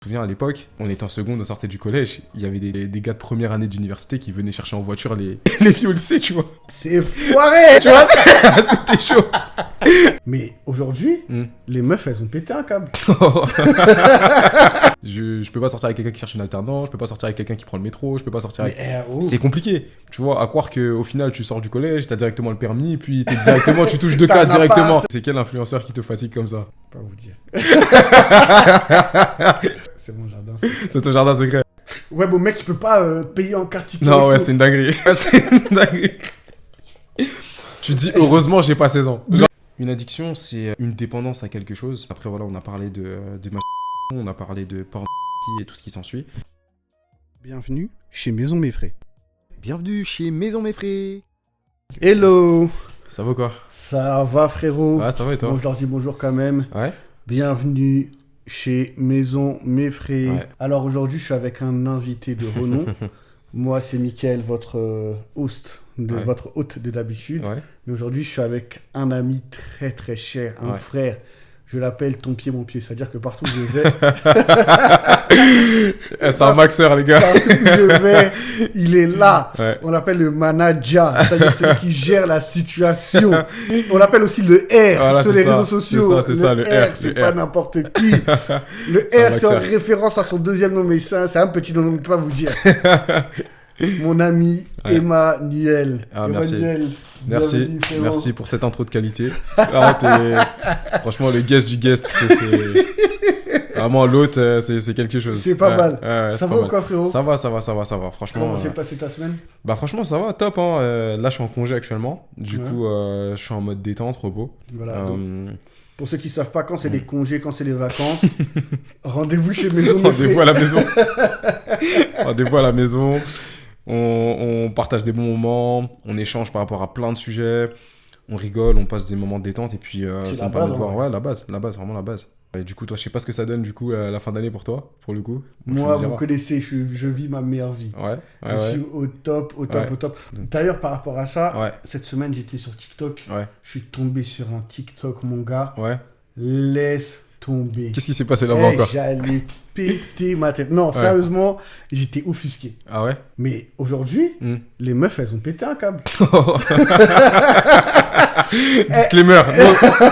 Je me souviens à l'époque, on était en seconde, on sortait du collège, il y avait des gars de première année d'université qui venaient chercher en voiture les filles au lycée, tu vois. C'est foiré. Tu vois, c'était chaud. Mais aujourd'hui, les meufs, elles ont pété un câble. Je peux pas sortir avec quelqu'un qui cherche une alternance, je peux pas sortir avec quelqu'un qui prend le métro, je peux pas sortir avec... oh. C'est compliqué, tu vois, à croire qu'au final tu sors du collège, t'as directement le permis, puis tu touches 2 cas directement. C'est quel influenceur qui te fatigue comme ça? Pas vous dire. C'est mon jardin. C'est ton jardin secret. Ouais, bon, mec, il peut pas payer en carte ticket. Non, ouais, c'est une dinguerie. C'est une dinguerie. Tu dis, heureusement, j'ai pas 16 ans. Genre, une addiction, c'est une dépendance à quelque chose. Après, voilà, on a parlé de on a parlé de porn et tout ce qui s'ensuit. Bienvenue chez Maison Méfré. Bienvenue chez Maison Méfré. Hello. Ça va quoi? Ça va, frérot? Ouais, ça va et toi? Bon, je leur dis bonjour quand même. Ouais. Bienvenue chez Maison Méfré. Ouais. Alors aujourd'hui, je suis avec un invité de renom. Moi, c'est Mickaël, votre host, votre hôte de d'habitude. Ouais. Mais aujourd'hui, je suis avec un ami très très cher, un frère. Je l'appelle ton pied, mon pied. C'est-à-dire que partout où je vais... C'est un maxeur, les gars. Partout où je vais, il est là. Ouais. On l'appelle le manager, c'est-à-dire celui qui gère la situation. On l'appelle aussi le R Voilà, sur les ça. réseaux sociaux. C'est ça, le R. C'est pas n'importe qui. Le C'est un R, c'est en maxeur. référence à son deuxième nom, mais c'est un petit nom, je ne peux pas vous dire. Mon ami Emmanuel. Ah, merci. Emmanuel, Merci, bienvenue, frérot. merci pour cette intro de qualité. Ah, franchement, le guest du guest, c'est... Vraiment, l'autre, c'est quelque chose. C'est pas mal. Ouais, Ça c'est va pas ou mal. quoi, frérot? Ça va. Franchement, Comment s'est passée ta semaine? bah franchement, ça va, top. Hein. Là, je suis en congé actuellement. Du Ouais. coup, je suis en mode détente, repos. Voilà. Donc, pour ceux qui savent pas, quand c'est les congés, quand c'est les vacances, rendez-vous chez Maison Méfré. Rendez-vous à la maison. Rendez-vous à la maison. On partage des bons moments. On échange par rapport à plein de sujets. On rigole, on passe des moments de détente. Et puis, C'est ça la me permet base, de voir. hein. Ouais, la base, vraiment la base. Et du coup, toi, je sais pas ce que ça donne, du coup, la fin d'année pour toi, pour le coup. Moi, Tu me vous diras. connaissez, je vis ma meilleure vie. Ouais, Je ouais, suis au top. Ouais. D'ailleurs, par rapport à ça, ouais, cette semaine, j'étais sur TikTok. ouais, Je suis tombé sur un TikTok, mon gars. ouais. Laisse tomber. Qu'est-ce qui s'est passé là-bas encore? J'allais péter ma tête. Non, sérieusement, j'étais offusqué. Ah ouais? Mais aujourd'hui, les meufs, elles ont pété un câble. Disclaimer,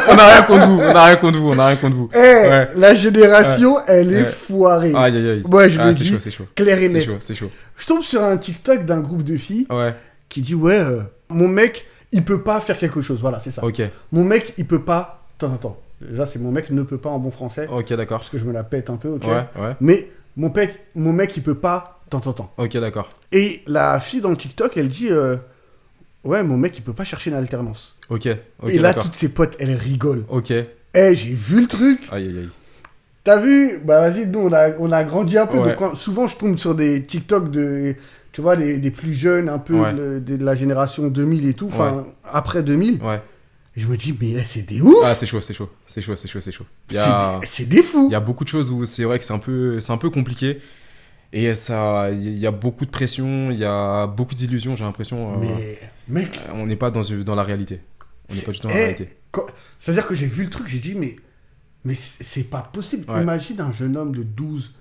on n'a rien contre vous, on n'a rien contre vous. Ouais. La génération, elle est foirée. Aïe, aïe, aïe. Ouais, je le c'est dis, chaud, c'est chaud. clair et C'est net. chaud, c'est chaud. Je tombe sur un TikTok d'un groupe de filles Ouais, qui dit ouais, mon mec, il peut pas faire quelque chose. Voilà, c'est ça. ok, Mon mec, il peut pas. Attends. Déjà, c'est mon mec ne peut pas en bon français. ok, d'accord. Parce que je me la pète un peu, ok. Ouais. Mais mon mec, il peut pas. Attends. Ok, d'accord. Et la fille dans le TikTok, elle dit ouais, mon mec, il peut pas chercher une alternance. Ok, Et là, d'accord. toutes ses potes, elles rigolent. Ok. J'ai vu le truc. Aïe. T'as vu? Bah vas-y, nous on a grandi un peu. Ouais. Donc souvent je tombe sur des TikTok de, tu vois, des plus jeunes, un peu Ouais. de la génération 2000 et tout, enfin après 2000. Ouais. Et je me dis, mais là c'est des ouf! Ah, c'est chaud. C'est des fous! Il y a beaucoup de choses où c'est vrai que c'est un peu compliqué. Et ça, il y a beaucoup de pression, il y a beaucoup d'illusions, j'ai l'impression. Mais mec, On n'est pas dans la réalité. On n'est pas du tout dans la réalité. c'est-à-dire que j'ai vu le truc, j'ai dit, mais c'est pas possible. Ouais. Imagine un jeune homme de 12,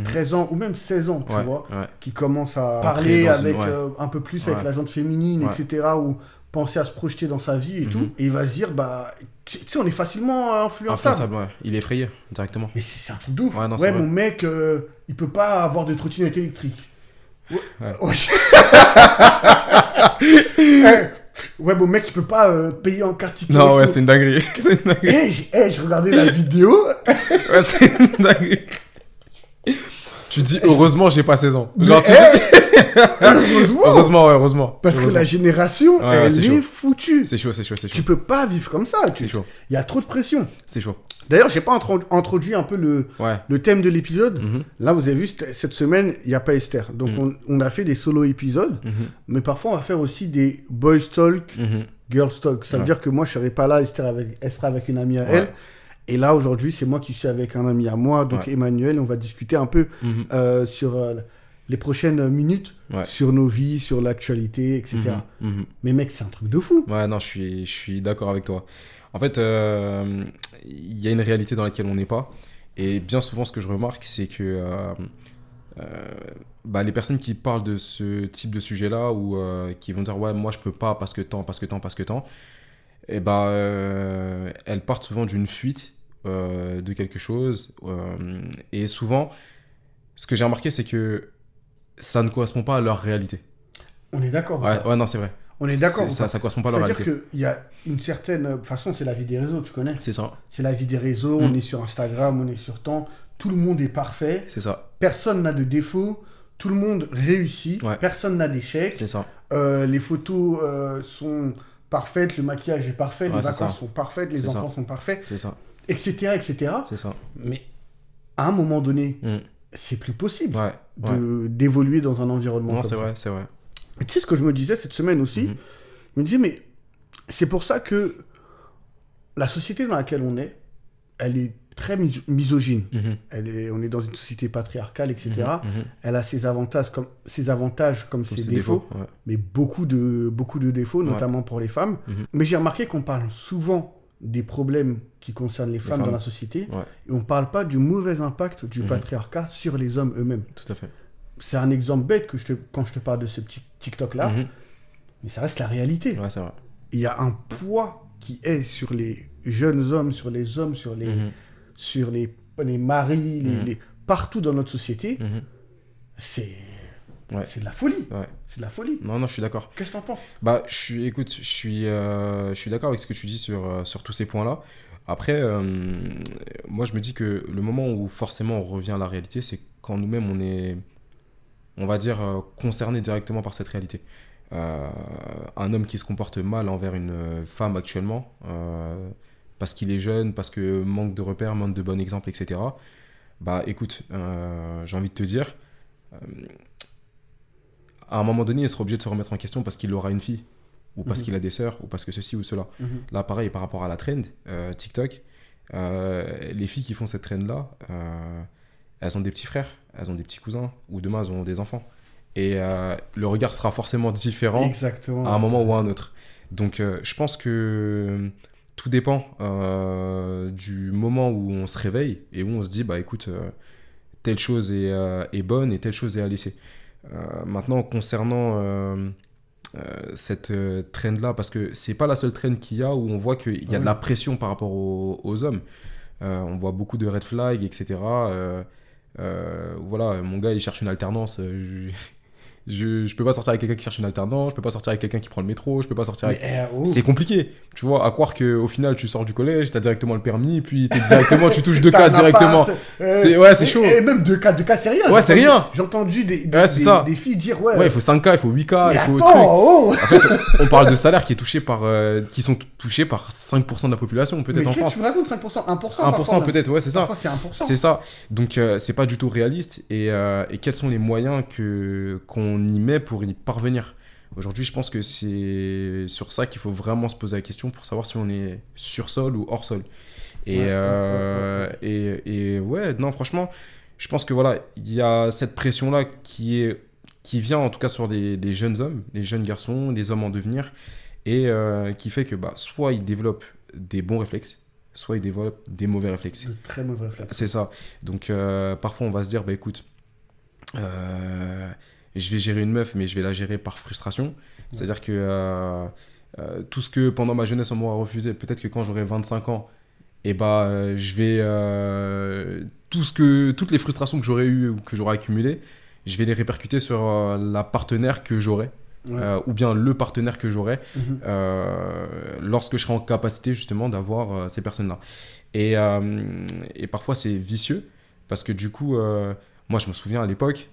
13 ans ou même 16 ans, tu Ouais, vois, ouais. qui commence à Entrer parler dans avec une- un peu plus Ouais. avec la gente féminine, Ouais. etc., ou penser à se projeter dans sa vie et tout, et il va se dire, bah, tu sais, on est facilement influençable. Influençable, ouais. Il est effrayé, directement. Mais c'est un truc de ouf. Ouais, non, c'est vrai. mon mec, il peut pas avoir de trottinette électrique. Ouais. Ouais, mon mec, il peut pas payer en carte ticket. Non, ouais, c'est une dinguerie. C'est une dinguerie. Je regardais la vidéo. Ouais, c'est une dinguerie. Tu dis, heureusement, j'ai pas 16 ans. Genre, tu Mais, dis... Heureusement. Parce que la génération, Ouais, elle c'est est chaud. foutue. C'est chaud. Tu peux pas vivre comme ça. C'est chaud. Il y a trop de pression. C'est chaud. D'ailleurs, j'ai pas introduit un peu Ouais. le thème de l'épisode. Mhm. Là, vous avez vu, cette semaine, il n'y a pas Esther. Donc, on a fait des solo épisodes. Mhm. Mais parfois, on va faire aussi des boys talk, Mhm. girls talk. Ça veut Ouais. dire que moi, je serai pas là, Esther sera avec une amie à elle. Ouais. Et là, aujourd'hui, c'est moi qui suis avec un ami à moi, donc Ouais. Emmanuel. On va discuter un peu Mhm. sur les prochaines minutes, Ouais. sur nos vies, sur l'actualité, etc. Mhm. Mais mec, c'est un truc de fou. Ouais, non, je suis d'accord avec toi. En fait, il y a une réalité dans laquelle on n'est pas. Et bien souvent, ce que je remarque, c'est que les personnes qui parlent de ce type de sujet-là ou qui vont dire ouais, moi je peux pas parce que tant, et elles partent souvent d'une fuite de quelque chose. Et souvent, ce que j'ai remarqué, c'est que ça ne correspond pas à leur réalité. On est d'accord. Ouais, non, c'est vrai. On est d'accord. Ça correspond pas à leur réalité. C'est-à-dire qu'il y a une certaine façon, c'est la vie des réseaux, tu connais. C'est ça. C'est la vie des réseaux, on est sur Instagram, on est sur temps, tout le monde est parfait. C'est ça. Personne n'a de défaut, tout le monde réussit, personne n'a d'échec. C'est ça. Les photos sont parfaites, le maquillage est parfait, les vacances sont parfaites, les enfants sont parfaits. C'est ça. Etc., etc. C'est ça. Mais à un moment donné, c'est plus possible d'évoluer dans un environnement comme ça. Non, c'est vrai. Et tu sais ce que je me disais cette semaine aussi, je me disais, mais c'est pour ça que la société dans laquelle on est, elle est très misogyne. On est dans une société patriarcale, etc. Elle a ses avantages comme ses défauts, mais beaucoup de défauts, notamment pour les femmes. Mais j'ai remarqué qu'on parle souvent des problèmes qui concernent les femmes dans la société, et on ne parle pas du mauvais impact du patriarcat sur les hommes eux-mêmes. Tout à fait. C'est un exemple bête quand je te parle de ce petit TikTok-là, mais ça reste la réalité. Ouais, c'est vrai. Il y a un poids qui est sur les jeunes hommes, sur les maris, partout dans notre société. C'est de la folie. C'est de la folie. Non, je suis d'accord. Qu'est-ce que t'en penses ? Je suis d'accord avec ce que tu dis sur tous ces points-là. Après, moi, je me dis que le moment où forcément on revient à la réalité, c'est quand nous-mêmes on est, on va dire, concernés directement par cette réalité. Un homme qui se comporte mal envers une femme actuellement, parce qu'il est jeune, parce que manque de repères, manque de bons exemples, etc. Écoute, j'ai envie de te dire, à un moment donné, il sera obligé de se remettre en question parce qu'il aura une fille, ou parce qu'il a des sœurs, ou parce que ceci ou cela. Là, pareil, par rapport à la trend, TikTok, les filles qui font cette trend-là, elles ont des petits frères, elles ont des petits cousins, ou demain, elles auront des enfants. Et le regard sera forcément différent à un moment ou à un autre. Donc, je pense que tout dépend du moment où on se réveille et où on se dit, écoute, telle chose est bonne et telle chose est à laisser. Maintenant, concernant cette trend-là, parce que c'est pas la seule trend qu'il y a où on voit qu'il y a de la pression par rapport aux hommes. On voit beaucoup de red flags, etc. Voilà, mon gars, il cherche une alternance. Je peux pas sortir avec quelqu'un qui cherche une alternance, je peux pas sortir avec quelqu'un qui prend le métro, je peux pas sortir avec... C'est compliqué, tu vois, à croire qu'au final tu sors du collège, t'as directement le permis, puis tu touches 2K directement. C'est chaud. Et même 2K, c'est rien. Ouais, c'est rien. J'ai entendu des filles dire il faut 5K, il faut 8K, il faut... En fait, on parle de salaires qui sont touchés par 5% de la population, peut-être en France. Tu me racontes 5%, 1%. 1% peut-être, ouais, c'est ça. Parfois, c'est 1%. C'est ça. Donc, c'est pas du tout réaliste. Et quels sont les moyens qu'on y met pour y parvenir. Aujourd'hui, je pense que c'est sur ça qu'il faut vraiment se poser la question pour savoir si on est sur sol ou hors sol. Non, franchement, je pense que voilà, il y a cette pression-là qui vient en tout cas sur les jeunes hommes, les jeunes garçons, les hommes en devenir, et qui fait que soit ils développent des bons réflexes, soit ils développent des mauvais réflexes. De très mauvais réflexes. C'est ça. Donc, parfois, on va se dire, écoute, je vais gérer une meuf, mais je vais la gérer par frustration. C'est-à-dire que tout ce que pendant ma jeunesse on m'aura refusé, peut-être que quand j'aurai 25 ans, je vais toutes les frustrations que j'aurais eues ou que j'aurais accumulées, je vais les répercuter sur la partenaire que j'aurai. Ou bien le partenaire que j'aurai lorsque je serai en capacité justement d'avoir ces personnes-là. Et parfois c'est vicieux parce que du coup... moi, je me souviens à l'époque,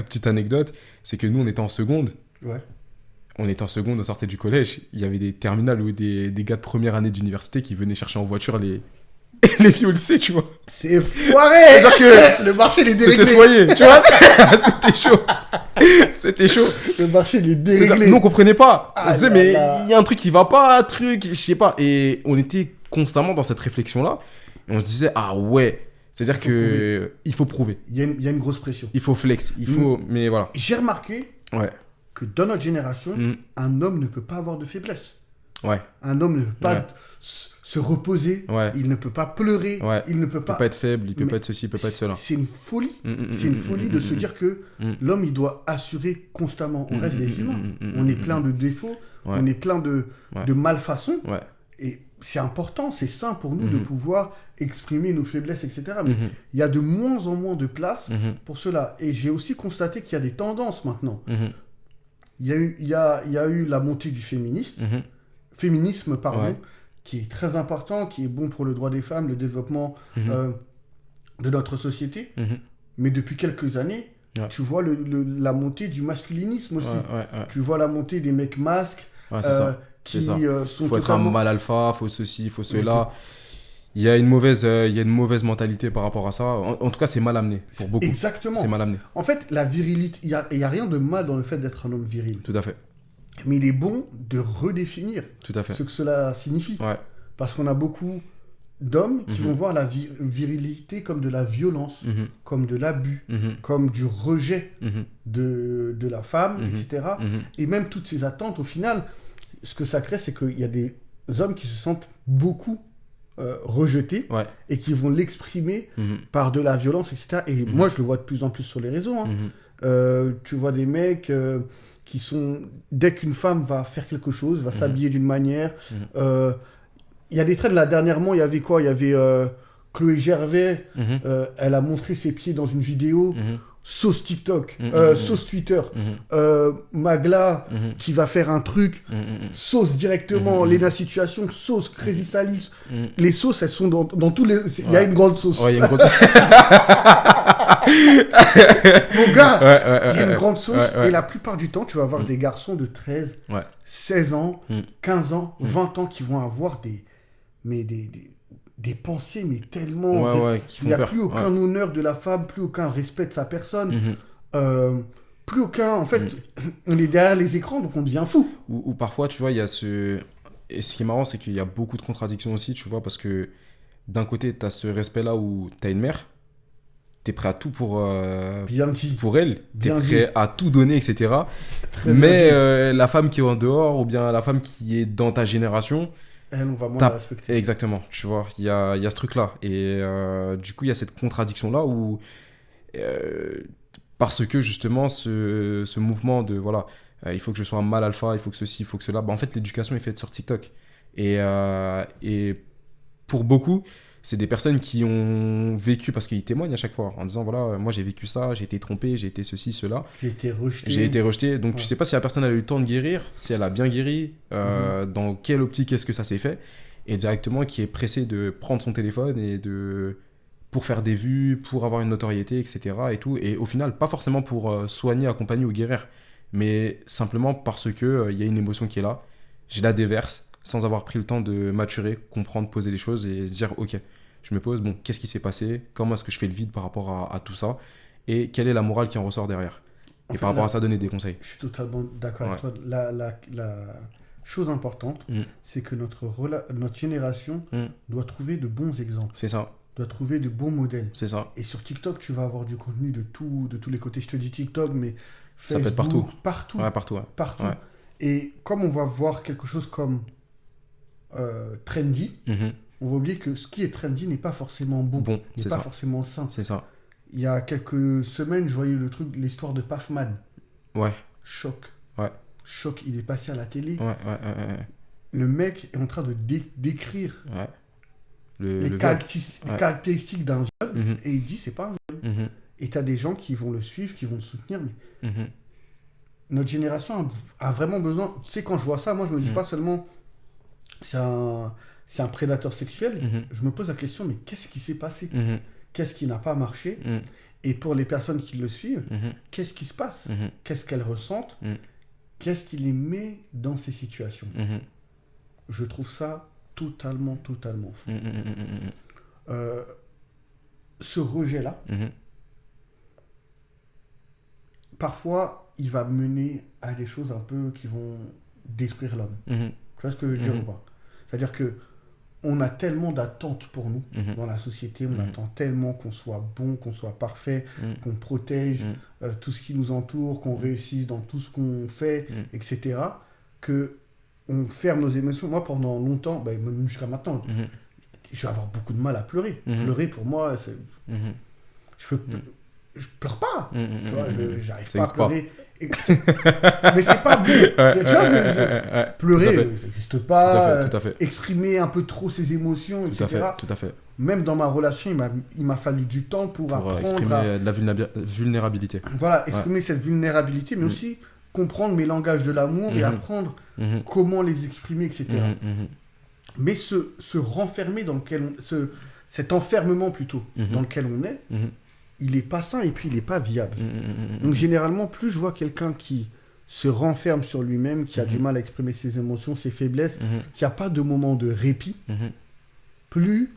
petite anecdote, c'est que nous, on était en seconde. On était en seconde, on sortait du collège. Il y avait des terminales ou des gars de première année d'université qui venaient chercher en voiture les filles au lycée, tu vois. C'est foiré. C'est-à-dire que le marché, il est déréglé. C'était soigné, tu vois. C'était chaud. Le marché, il est déréglé. Nous, on comprenait pas. On se disait, mais il y a un truc qui va pas, je sais pas. Et on était constamment dans cette réflexion-là. Et on se disait, ah ouais. C'est-à-dire qu'il faut prouver. Il y a une grosse pression. Il faut flex. Mais voilà. J'ai remarqué que dans notre génération, un homme ne peut pas avoir de faiblesse. Ouais. Un homme ne peut pas Ouais. se reposer. Ouais. Il ne peut pas pleurer. Ouais. Il ne peut Il pas... peut pas être faible, il peut Mais pas être ceci, il peut pas être cela. C'est une folie. Mm, C'est une folie de se dire que l'homme, il doit assurer constamment. On reste des humains. On est plein de défauts. Ouais. On est plein de malfaçons. Ouais. Et c'est important, c'est sain pour nous de pouvoir exprimer nos faiblesses, etc. Mais il y a de moins en moins de place pour cela. Et j'ai aussi constaté qu'il y a des tendances maintenant. Il y a eu la montée du féminisme, pardon, Ouais. qui est très important, qui est bon pour le droit des femmes, le développement de notre société. Mais depuis quelques années, Ouais. tu vois la montée du masculinisme aussi. Ouais. Tu vois la montée des mecs masques Ouais, c'est ça. qui C'est ça. sont Faut être un totalement... mâle alpha, faut ceci, faut cela. Il y a une mauvaise mentalité par rapport à ça. En tout cas, c'est mal amené pour beaucoup. Exactement. C'est mal amené. En fait, la virilité, il y a rien de mal dans le fait d'être un homme viril. Tout à fait. Mais il est bon de redéfinir Tout à fait. ce que cela signifie. Ouais. Parce qu'on a beaucoup d'hommes qui vont voir la virilité comme de la violence, comme de l'abus, comme du rejet de la femme, etc. Et même toutes ces attentes, au final, ce que ça crée, c'est qu'il y a des hommes qui se sentent beaucoup rejetés Ouais. et qui vont l'exprimer par de la violence, etc. Et moi, je le vois de plus en plus sur les réseaux. Tu vois des mecs qui sont... Dès qu'une femme va faire quelque chose, va s'habiller d'une manière... Il y a des trends, là, dernièrement, il y avait quoi? Il y avait Chloé Gervais, elle a montré ses pieds dans une vidéo, sauce TikTok, sauce Twitter, Magla qui va faire un truc, sauce directement, Lena Situation, sauce Crazy Salis. Les sauces, elles sont dans tous les... Il y a une grande sauce. Ouais, il y a une grande... Mon gars, il y a une grande sauce. Ouais. Et la plupart du temps, tu vas avoir des garçons de 13, 16 ans, 15 ans, 20 ans qui vont avoir des pensées, mais tellement... qui il n'y font a peur. plus aucun honneur de la femme, plus aucun respect de sa personne, plus aucun... En fait, on est derrière les écrans, donc on devient fou. Ou parfois, tu vois, il y a ce... Et ce qui est marrant, c'est qu'il y a beaucoup de contradictions aussi, tu vois, parce que d'un côté, tu as ce respect-là où tu as une mère, tu es prêt à tout pour elle, tu es prêt à tout donner, etc. Mais la femme qui est en dehors, ou bien la femme qui est dans ta génération... Elle, on va moins la respecter. Exactement, tu vois, il y a ce truc-là. Et du coup, il y a cette contradiction-là où... parce que justement, ce mouvement de... Voilà, il faut que je sois un mâle alpha, il faut que ceci, il faut que cela. Bah, en fait, l'éducation est faite sur TikTok. Et pour beaucoup, c'est des personnes qui ont vécu, parce qu'ils témoignent à chaque fois, en disant, voilà, moi j'ai vécu ça, j'ai été trompé, j'ai été ceci, cela. J'ai été rejeté. Donc tu sais pas si la personne a eu le temps de guérir, si elle a bien guéri, dans quelle optique est-ce que ça s'est fait. Et directement, qui est pressé de prendre son téléphone et pour faire des vues, pour avoir une notoriété, etc. Et tout. Et au final, pas forcément pour soigner, accompagner ou guérir, mais simplement parce que y a une émotion qui est là. Je la déverse sans avoir pris le temps de maturer, comprendre, poser les choses et se dire, ok, je me pose, bon, qu'est-ce qui s'est passé? Comment est-ce que je fais le vide par rapport à tout ça? Et quelle est la morale qui en ressort derrière? Et par rapport à ça, donner des conseils. Je suis totalement d'accord avec toi. La chose importante, c'est que notre génération doit trouver de bons exemples. C'est ça. Doit trouver de bons modèles. C'est ça. Et sur TikTok, tu vas avoir du contenu de tous les côtés. Je te dis TikTok, mais ça Facebook, peut être partout. Partout. Ouais, partout. Ouais. Partout. Ouais. Et comme on va voir quelque chose comme trendy, on va oublier que ce qui est trendy n'est pas forcément bon. N'est pas forcément sain. C'est ça. Il y a quelques semaines, je voyais l'histoire de Pafman. Ouais. Choc. Ouais. Choc, il est passé à la télé. Ouais. Le mec est en train de décrire les caractéristiques d'un viol et il dit c'est pas un viol. Et t'as des gens qui vont le suivre, qui vont le soutenir. Mais notre génération a vraiment besoin... Tu sais, quand je vois ça, moi je me dis pas seulement c'est un prédateur sexuel. Je me pose la question, mais qu'est-ce qui s'est passé? Qu'est-ce qui n'a pas marché? Et pour les personnes qui le suivent, qu'est-ce qui se passe? Qu'est-ce qu'elles ressentent? Qu'est-ce qui les met dans ces situations? Je trouve ça totalement fou. Ce rejet-là, parfois, il va mener à des choses un peu qui vont détruire l'homme. Tu vois ce que je veux dire ou pas? C'est-à-dire que on a tellement d'attentes pour nous dans la société, on attend tellement qu'on soit bon, qu'on soit parfait, qu'on protège tout ce qui nous entoure, qu'on réussisse dans tout ce qu'on fait, etc., que on ferme nos émotions. Moi, pendant longtemps, bah, même jusqu'à maintenant, je vais avoir beaucoup de mal à pleurer. Pleurer, pour moi, c'est... Je pleure pas. Tu vois, j'arrive Ça pas à existe pas. pleurer. Mais c'est pas bon. Tu vois, pleurer, ça n'existe pas. Tout à fait. Exprimer un peu trop ses émotions, Tout à etc. fait. Tout à fait. Même dans ma relation, il m'a fallu du temps pour apprendre exprimer à... de la vulnérabilité. Voilà, exprimer cette vulnérabilité, mais aussi comprendre mes langages de l'amour et apprendre comment les exprimer, etc. Mais se renfermer dans lequel cet enfermement plutôt dans lequel on est, il est pas sain et puis il est pas viable. Donc généralement, plus je vois quelqu'un qui se renferme sur lui-même, qui a du mal à exprimer ses émotions, ses faiblesses, qui a pas de moment de répit, plus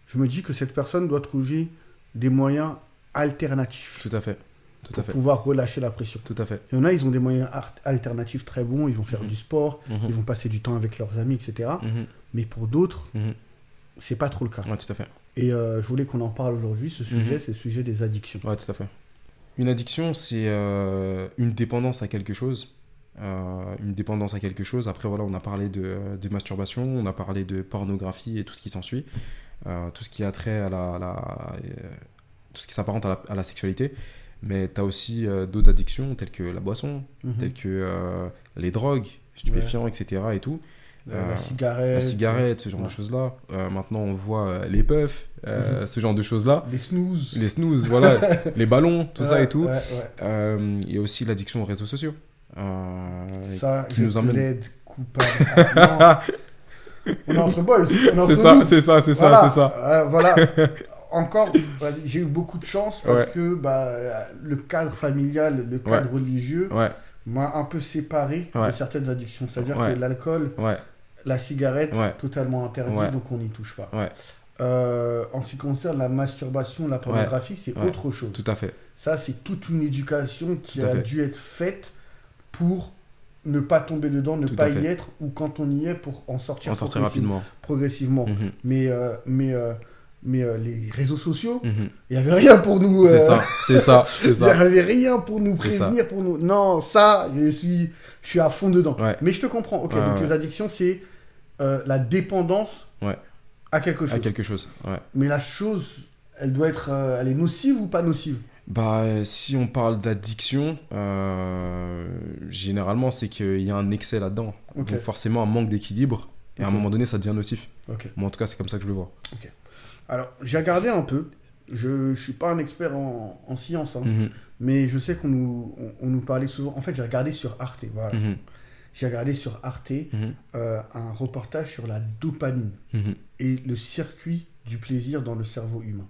je me dis que cette personne doit trouver des moyens alternatifs. Tout à fait. Pour pouvoir relâcher la pression. Tout à fait. Il y en a, ils ont des moyens alternatifs très bons, ils vont faire du sport, ils vont passer du temps avec leurs amis, etc. Mais pour d'autres, c'est pas trop le cas. Ouais, tout à fait. Et je voulais qu'on en parle aujourd'hui, ce sujet, c'est le sujet des addictions. Ouais, tout à fait. Une addiction, c'est une dépendance à quelque chose. Une dépendance à quelque chose. Après, voilà, on a parlé de masturbation, on a parlé de pornographie et tout ce qui s'ensuit. Tout ce qui a trait à tout ce qui s'apparente à la sexualité. Mais tu as aussi d'autres addictions telles que la boisson, telles que les drogues, stupéfiants, etc. et tout. La cigarette, ce genre de choses-là. Maintenant, on voit les puffs, ce genre de choses-là. Les snooze, voilà. Les ballons, tout ça et tout. Il y a aussi l'addiction aux réseaux sociaux. Ça, qui nous emmène... plaide coupable. On est entre boys. C'est ça. Voilà. Encore, j'ai eu beaucoup de chance parce que le cadre familial, le cadre religieux m'a un peu séparé de certaines addictions. C'est-à-dire que l'alcool, la cigarette, totalement interdit, donc on n'y touche pas. En ce qui concerne la masturbation, la pornographie, c'est autre chose. Tout à fait. Ça, c'est toute une éducation qui a dû être faite pour ne pas tomber dedans, ne pas y être, ou quand on y est, pour en sortir progressivement. Mais les réseaux sociaux, il n'y avait rien pour nous... C'est ça. Il n'y avait rien pour nous prévenir, pour nous... Non, ça, je suis à fond dedans. Mais je te comprends. Ok, donc les addictions, c'est la dépendance à quelque chose. Mais la chose, elle doit être... elle est nocive ou pas nocive? Si on parle d'addiction, généralement, c'est qu'il y a un excès là-dedans. Donc forcément, un manque d'équilibre. Et à un moment donné, ça devient nocif. Moi, en tout cas, c'est comme ça que je le vois. Alors, j'ai regardé un peu. Je ne suis pas un expert en sciences, mais je sais qu'on nous parlait souvent. En fait, j'ai regardé sur Arte. Voilà. J'ai regardé sur Arte un reportage sur la dopamine et le circuit du plaisir dans le cerveau humain.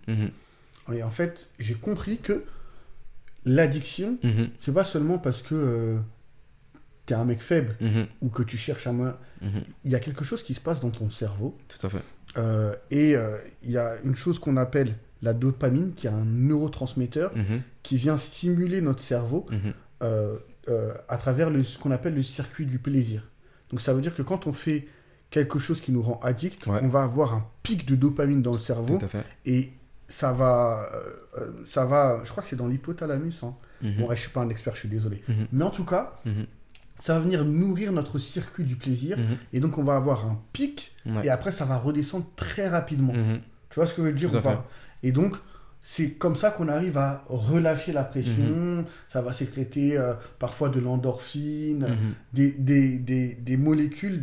Et en fait, j'ai compris que l'addiction, c'est pas seulement parce que tu es un mec faible ou que tu cherches il y a quelque chose qui se passe dans ton cerveau. Tout à fait. Et il y a une chose qu'on appelle la dopamine, qui est un neurotransmetteur qui vient stimuler notre cerveau à travers ce qu'on appelle le circuit du plaisir. Donc ça veut dire que quand on fait quelque chose qui nous rend addict, on va avoir un pic de dopamine dans le cerveau. Tout à fait. Et ça va, je crois que c'est dans l'hypothalamus. Bon, je suis pas un expert, je suis désolé. Mais en tout cas, ça va venir nourrir notre circuit du plaisir. Et donc, on va avoir un pic. Et après, ça va redescendre très rapidement. Tu vois ce que je veux dire ou pas? Et donc, c'est comme ça qu'on arrive à relâcher la pression. Ça va sécréter parfois de l'endorphine, des molécules,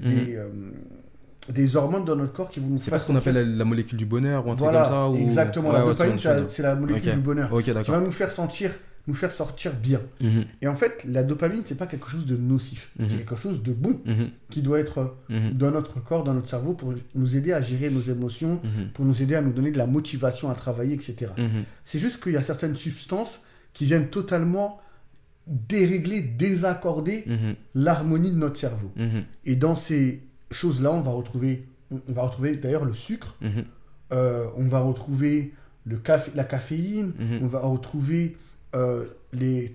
des hormones dans notre corps qui vont nous faire... C'est pas ce qu'on appelle la molécule du bonheur ou un truc comme ça ou... Exactement. La dopamine, c'est la molécule du bonheur. Qui va nous faire sortir bien. Et en fait, la dopamine, c'est pas quelque chose de nocif. C'est quelque chose de bon qui doit être dans notre corps, dans notre cerveau, pour nous aider à gérer nos émotions, pour nous aider à nous donner de la motivation à travailler, etc. C'est juste qu'il y a certaines substances qui viennent totalement dérégler, désaccorder l'harmonie de notre cerveau. Et dans ces choses-là, on va retrouver d'ailleurs le sucre, on va retrouver la caféine, on va retrouver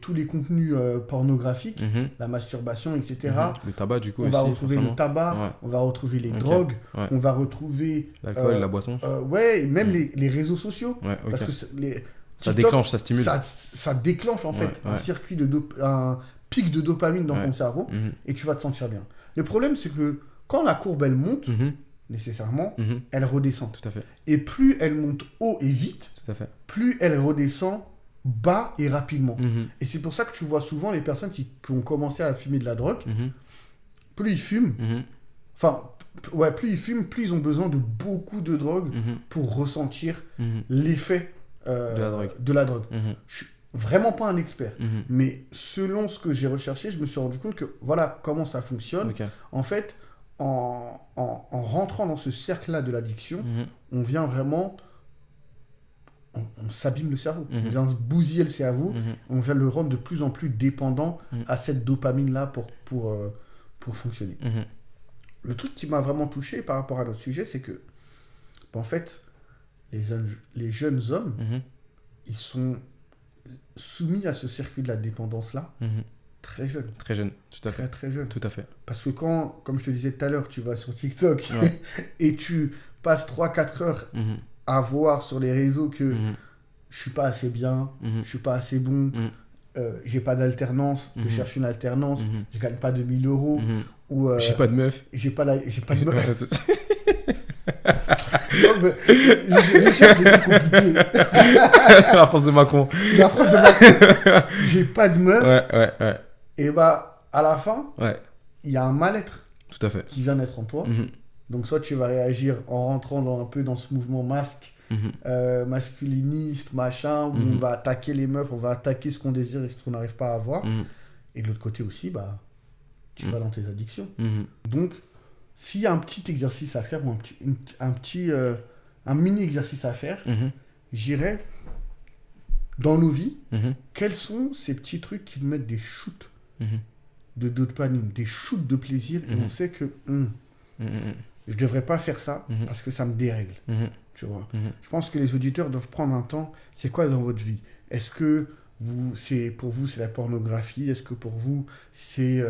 tous les contenus pornographiques, la masturbation, etc. Le tabac, du coup, on va retrouver le tabac, on va retrouver les drogues, on va retrouver... L'alcool, la boisson. Et même les réseaux sociaux. Parce que ça déclenche, ça stimule. Ça déclenche, en fait, un circuit un pic de dopamine dans ton cerveau, et tu vas te sentir bien. Le problème, c'est que quand la courbe, elle monte, Mhm. nécessairement, Mhm. elle redescend. Tout à fait. Et plus elle monte haut et vite, Tout à fait. plus elle redescend bas et rapidement. Mhm. Et c'est pour ça que tu vois souvent les personnes qui ont commencé à fumer de la drogue, Mhm. plus ils fument, Mhm. enfin, ouais, plus ils fument, plus ils ont besoin de beaucoup de drogue Mhm. pour ressentir Mhm. l'effet de la drogue. Mhm. Je suis vraiment pas un expert, Mhm. mais selon ce que j'ai recherché, je me suis rendu compte que voilà comment ça fonctionne. Ok. En fait, en rentrant dans ce cercle-là de l'addiction, Mhm. on vient vraiment... On s'abîme le cerveau. Mhm. On vient se bousiller le cerveau. Mhm. On vient le rendre de plus en plus dépendant Mhm. à cette dopamine-là pour fonctionner. Mhm. Le truc qui m'a vraiment touché par rapport à notre sujet, c'est que, en fait, les jeunes hommes, Mhm. ils sont soumis à ce circuit de la dépendance-là Mhm. très jeunes. Très jeune. Tout à fait. Très, très jeunes. Tout à fait. Parce que quand, comme je te disais tout à l'heure, tu vas sur TikTok Ouais. et tu passes 3-4 heures Mhm. à voir sur les réseaux que Mhm. je suis pas assez bien, Mhm. je suis pas assez bon, Mhm. j'ai pas d'alternance, je Mhm. cherche une alternance, Mhm. je gagne pas 2000 euros, Mhm. ou J'ai pas de meuf. j'ai pas de meuf. Ouais, c'est- Non, mais je cherche des trucs compliqués. La France de Macron. La phrase de Macron, j'ai pas de meuf, Ouais. et bah à la fin, Ouais. il y a un mal-être Tout à fait. qui vient naître en toi. Mhm. Donc soit tu vas réagir en rentrant un peu dans ce mouvement Mhm. masculiniste, machin, où Mhm. on va attaquer les meufs, on va attaquer ce qu'on désire et ce qu'on n'arrive pas à avoir. Mhm. Et de l'autre côté aussi, bah, tu Mhm. vas dans tes addictions. Mhm. Donc, s'il y a un petit exercice à faire, ou un mini exercice à faire, Mhm. j'irais dans nos vies, Mhm. quels sont ces petits trucs qui nous mettent des shoots Mhm. de dopamine, des shoots de plaisir, et Mhm. on sait que Mhm. je devrais pas faire ça Mhm. parce que ça me dérègle. Mhm. Tu vois. Mhm. Je pense que les auditeurs doivent prendre un temps. C'est quoi dans votre vie? Est-ce que pour vous, c'est la pornographie? Est-ce que pour vous, c'est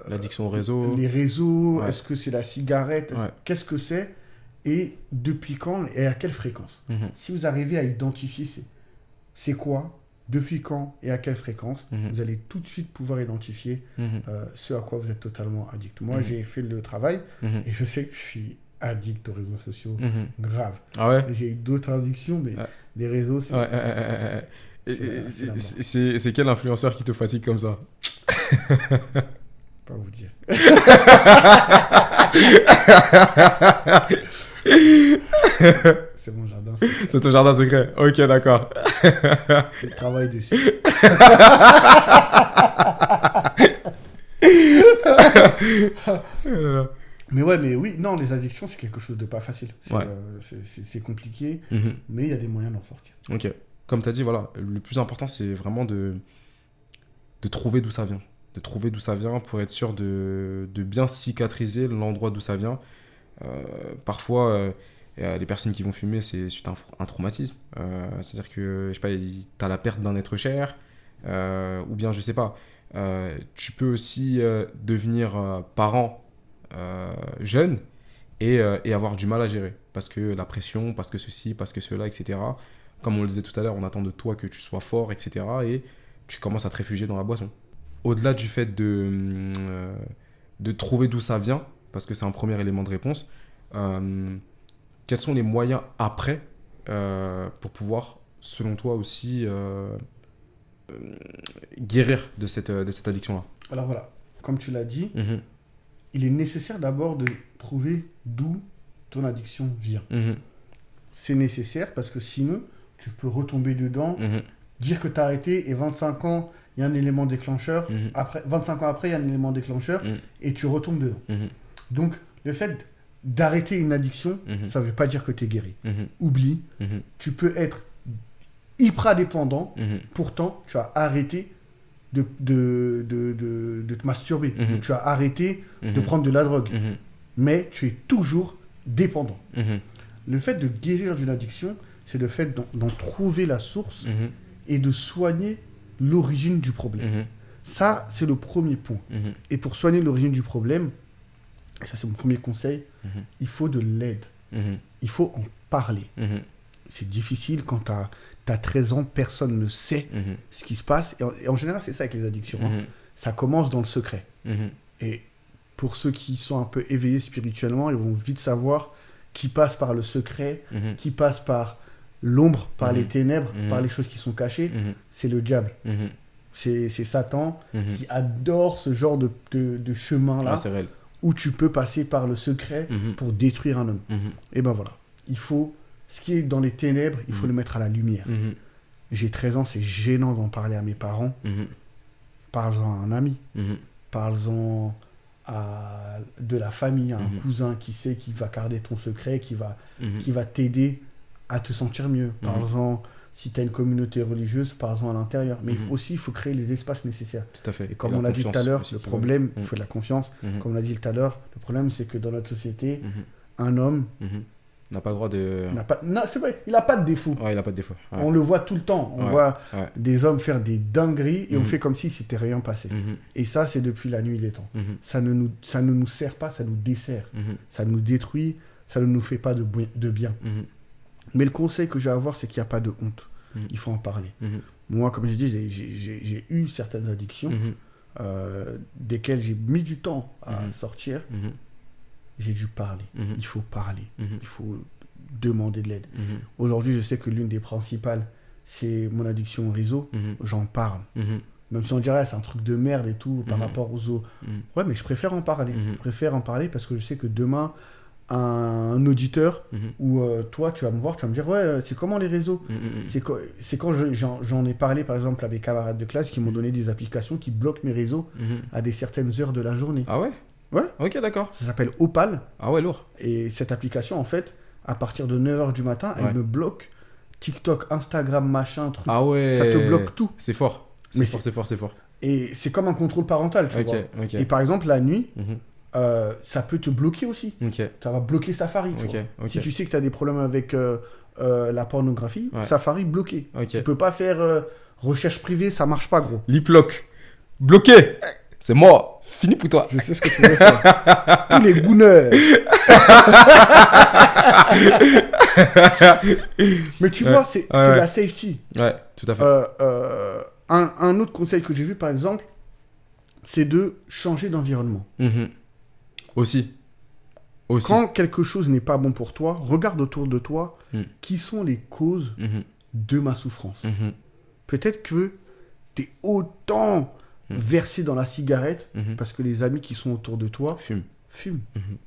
L'addiction au réseau. les réseaux? Ouais. Est-ce que c'est la cigarette? Ouais. Qu'est-ce que c'est? Et depuis quand et à quelle fréquence? Mhm. Si vous arrivez à identifier c'est quoi, depuis quand et à quelle fréquence, Mhm. vous allez tout de suite pouvoir identifier Mhm. ce à quoi vous êtes totalement addict. Moi, Mhm. j'ai fait le travail Mhm. et je sais que je suis addict aux réseaux sociaux. Mhm. Grave. Ah ouais? J'ai eu d'autres addictions, mais Ouais. les réseaux, c'est... Ouais. Et- C'est la mort. C'est quel influenceur qui te fatigue comme ça? Pas vous dire. C'est mon jardin. C'est ton jardin secret. Ok, d'accord. Je travaille dessus. Mais ouais, mais oui, non, les addictions, c'est quelque chose de pas facile. Ouais. C'est compliqué, Mhm. mais il y a des moyens d'en sortir. Ok. Comme tu as dit, voilà, le plus important, c'est vraiment de trouver d'où ça vient. De trouver d'où ça vient pour être sûr de bien cicatriser l'endroit d'où ça vient. Parfois, les personnes qui vont fumer, c'est suite à un traumatisme. C'est-à-dire que, je sais pas, tu as la perte d'un être cher, ou bien, je sais pas, tu peux aussi devenir parent jeune et avoir du mal à gérer. Parce que la pression, parce que ceci, parce que cela, etc. Comme on le disait tout à l'heure, on attend de toi que tu sois fort, etc. Et tu commences à te réfugier dans la boisson. Au-delà du fait de trouver d'où ça vient, parce que c'est un premier élément de réponse, quels sont les moyens après pour pouvoir, selon toi aussi, guérir de cette addiction-là? Alors voilà, comme tu l'as dit, Mhm. il est nécessaire d'abord de trouver d'où ton addiction vient. Mhm. C'est nécessaire parce que sinon, tu peux retomber dedans, Mhm. dire que tu as arrêté et 25 ans, il y a un élément déclencheur. Mhm. Après, 25 ans après, il y a un élément déclencheur Mhm. et tu retombes dedans. Mhm. Donc, le fait d'arrêter une addiction, Mhm. ça ne veut pas dire que tu es guéri. Mhm. Oublie, Mhm. tu peux être hyper dépendant, Mhm. pourtant, tu as arrêté de te masturber. Mhm. Tu as arrêté de Mhm. prendre de la drogue. Mhm. Mais tu es toujours dépendant. Mhm. Le fait de guérir d'une addiction, c'est le fait d'en trouver la source Mhm. et de soigner l'origine du problème. Mhm. Ça, c'est le premier point. Mhm. Et pour soigner l'origine du problème, et ça c'est mon premier conseil, Mhm. il faut de l'aide. Mhm. Il faut en parler. Mhm. C'est difficile quand tu as 13 ans, personne ne sait Mhm. ce qui se passe. Et en général, c'est ça avec les addictions. Hein. Mhm. Ça commence dans le secret. Mhm. Et pour ceux qui sont un peu éveillés spirituellement, ils vont vite savoir qui passe par le secret, qui passe par l'ombre, par les ténèbres, par les choses qui sont cachées. C'est le diable. C'est Satan qui adore ce genre de chemin-là, c'est réel. où tu peux passer par le secret pour détruire un homme. Et ben voilà. Il faut, ce qui est dans les ténèbres, il faut le mettre à la lumière. J'ai 13 ans, c'est gênant d'en parler à mes parents. Parle-en à un ami. Parle-en à de la famille, à un cousin qui sait qu'il va garder ton secret, qui va t'aider à te sentir mieux. Parle-en, si tu as une communauté religieuse, parle-en à l'intérieur. Mais aussi, il faut créer les espaces nécessaires. Tout à fait. Et comme on l'a dit tout à l'heure, le problème, il faut de la confiance. Comme on l'a dit tout à l'heure, le problème, c'est que dans notre société, un homme n'a pas le droit de... Non, c'est vrai, il n'a pas de défaut. Ouais, il n'a pas de défaut. Ouais. On le voit tout le temps. On voit des hommes faire des dingueries et on fait comme si c'était rien passé. Et ça, c'est depuis la nuit des temps. Ça ne nous sert pas, ça nous dessert. Ça nous détruit, ça ne nous fait pas de bien. Mais le conseil que j'ai à avoir, c'est qu'il n'y a pas de honte. Il faut en parler. Moi, comme je dis, j'ai eu certaines addictions desquelles j'ai mis du temps à sortir. J'ai dû parler. Il faut parler. Il faut demander de l'aide. Aujourd'hui, je sais que l'une des principales, c'est mon addiction au réseau. J'en parle. Même si on dirait c'est un truc de merde et tout par rapport aux autres. Ouais, mais je préfère en parler. Je préfère en parler parce que je sais que demain, un auditeur ou toi, tu vas me voir, tu vas me dire ouais, c'est comment les réseaux. C'est quand j'en ai parlé par exemple à mes camarades de classe qui m'ont donné des applications qui bloquent mes réseaux à des certaines heures de la journée. Ah ouais? Ouais. Ok, d'accord. Ça s'appelle Opal. Ah ouais, lourd. Et cette application, en fait, à partir de 9h du matin, elle me bloque TikTok, Instagram, machin, truc. Ah ouais. Ça te bloque tout. C'est fort. C'est fort. Et c'est comme un contrôle parental, tu vois. Ok. Et par exemple, la nuit, ça peut te bloquer aussi. Ok. Ça va bloquer Safari, tu vois. Si tu sais que tu as des problèmes avec la pornographie, Safari bloqué. Tu peux pas faire recherche privée, ça marche pas, gros. Lip-lock. Bloqué. C'est mort. Fini pour toi. Je sais ce que tu veux faire. Tous les gouneurs. Mais tu vois, c'est la safety. Ouais, tout à fait. Un autre conseil que j'ai vu, par exemple, c'est de changer d'environnement. Aussi. Quand quelque chose n'est pas bon pour toi, regarde autour de toi qui sont les causes de ma souffrance. Peut-être que tu es autant versé dans la cigarette parce que les amis qui sont autour de toi fument.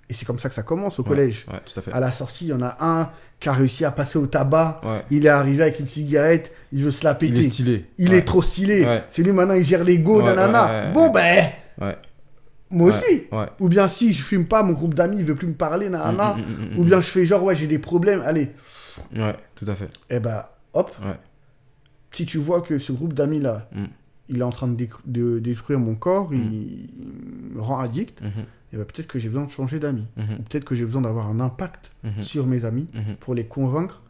Et c'est comme ça que ça commence au collège. Ouais, tout à fait. À la sortie, il y en a un qui a réussi à passer au tabac. Il est arrivé avec une cigarette, il veut se la péter. Il est stylé. Il est trop stylé. C'est lui maintenant, il gère l'ego, nanana. Bon, ben, moi aussi. Ou bien si je fume pas, mon groupe d'amis, il veut plus me parler, nanana. Ou bien je fais genre, ouais, j'ai des problèmes, allez. Ouais, tout à fait. Et ben, hop. Si tu vois que ce groupe d'amis-là, il est en train de détruire mon corps, il me rend addict, et ben peut-être que j'ai besoin de changer d'amis. Ou peut-être que j'ai besoin d'avoir un impact sur mes amis pour les convaincre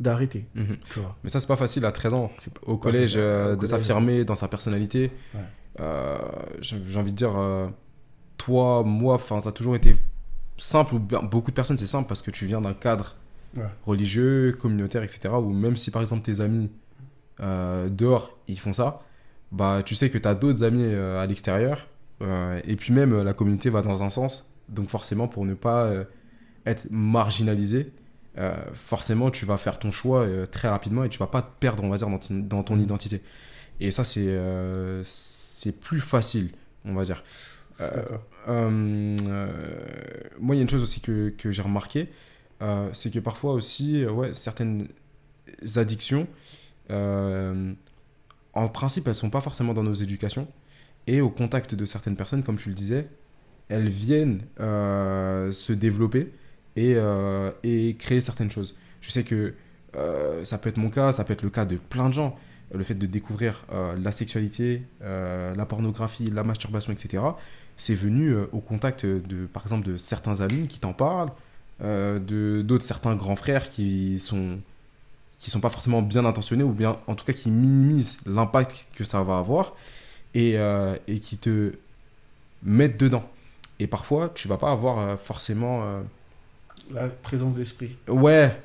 d'arrêter. Tu vois. Mais ça, c'est pas facile à 13 ans. Au collège, de s'affirmer dans sa personnalité. J'ai envie de dire, toi, moi, ça a toujours été simple, ou beaucoup de personnes, c'est simple parce que tu viens d'un cadre religieux, communautaire, etc. Ou même si par exemple tes amis dehors, ils font ça, bah, tu sais que tu as d'autres amis à l'extérieur. Et puis même, la communauté va dans un sens. Donc forcément, pour ne pas être marginalisé, forcément, tu vas faire ton choix très rapidement et tu vas pas te perdre, on va dire, dans ton identité. Et ça, c'est plus facile, on va dire. Moi, il y a une chose aussi que j'ai remarqué, c'est que parfois aussi, certaines addictions, en principe, elles sont pas forcément dans nos éducations. Et au contact de certaines personnes, comme tu le disais, elles viennent se développer et créer certaines choses. Je sais que ça peut être mon cas, ça peut être le cas de plein de gens. Le fait de découvrir la sexualité, la pornographie, la masturbation, etc., c'est venu au contact, par exemple, de certains amis qui t'en parlent, d'autres certains grands frères qui sont pas forcément bien intentionnés, ou bien en tout cas qui minimisent l'impact que ça va avoir, et qui te mettent dedans. Et parfois, tu vas pas avoir forcément... la présence d'esprit. Ouais,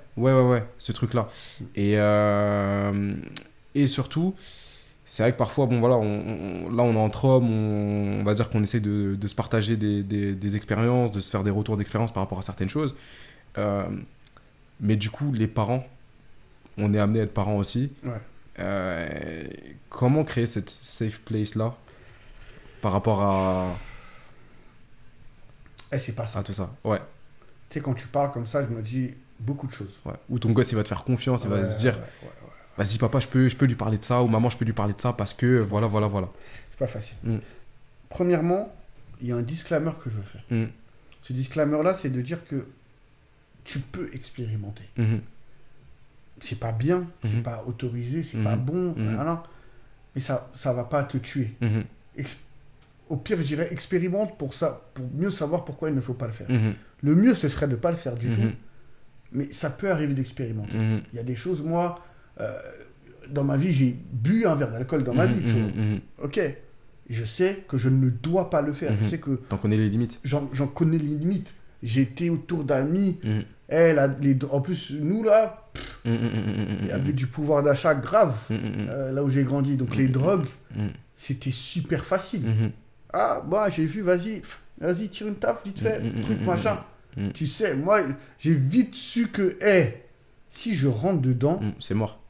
ce truc-là. Et surtout, c'est vrai que parfois, bon voilà, là on est entre hommes, on va dire qu'on essaie de se partager des expériences, de se faire des retours d'expérience par rapport à certaines choses. Euh, mais du coup, les parents, on est amené à être parents aussi. Ouais. Comment créer cette safe place-là par rapport C'est pas ça. à tout ça? Ouais, Tu sais, quand tu parles comme ça, je me dis beaucoup de choses. ouais. Ou ton gosse, il va te faire confiance, il va se dire, ouais. vas-y papa, je peux lui parler de ça, ou maman, je peux lui parler de ça, parce que voilà. C'est pas facile. Mm. Premièrement, il y a un disclaimer que je veux faire. Mm. Ce disclaimer-là, c'est de dire que tu peux expérimenter. Mhm. C'est pas bien, c'est Mhm. pas autorisé, c'est Mhm. pas bon, Mhm. voilà. Mais ça va pas te tuer. Mhm. Au pire, je dirais expérimente pour mieux savoir pourquoi il ne faut pas le faire. Mhm. Le mieux, ce serait de ne pas le faire du Mhm. tout, mais ça peut arriver d'expérimenter. Mhm. Il y a des choses, moi, dans ma vie, j'ai bu un verre d'alcool dans ma vie, tu vois. Mhm. Ok, je sais que je ne dois pas le faire. Je sais que T'en connais les limites. j'en connais les limites. J'étais autour d'amis. Mhm. En plus, nous, là, il y avait du pouvoir d'achat grave, là où j'ai grandi. Donc, les drogues, c'était super facile. Ah, moi, j'ai vu, vas-y, tire une taf, vite fait, truc, machin. Tu sais, moi, j'ai vite su que, si je rentre dedans, c'est mort.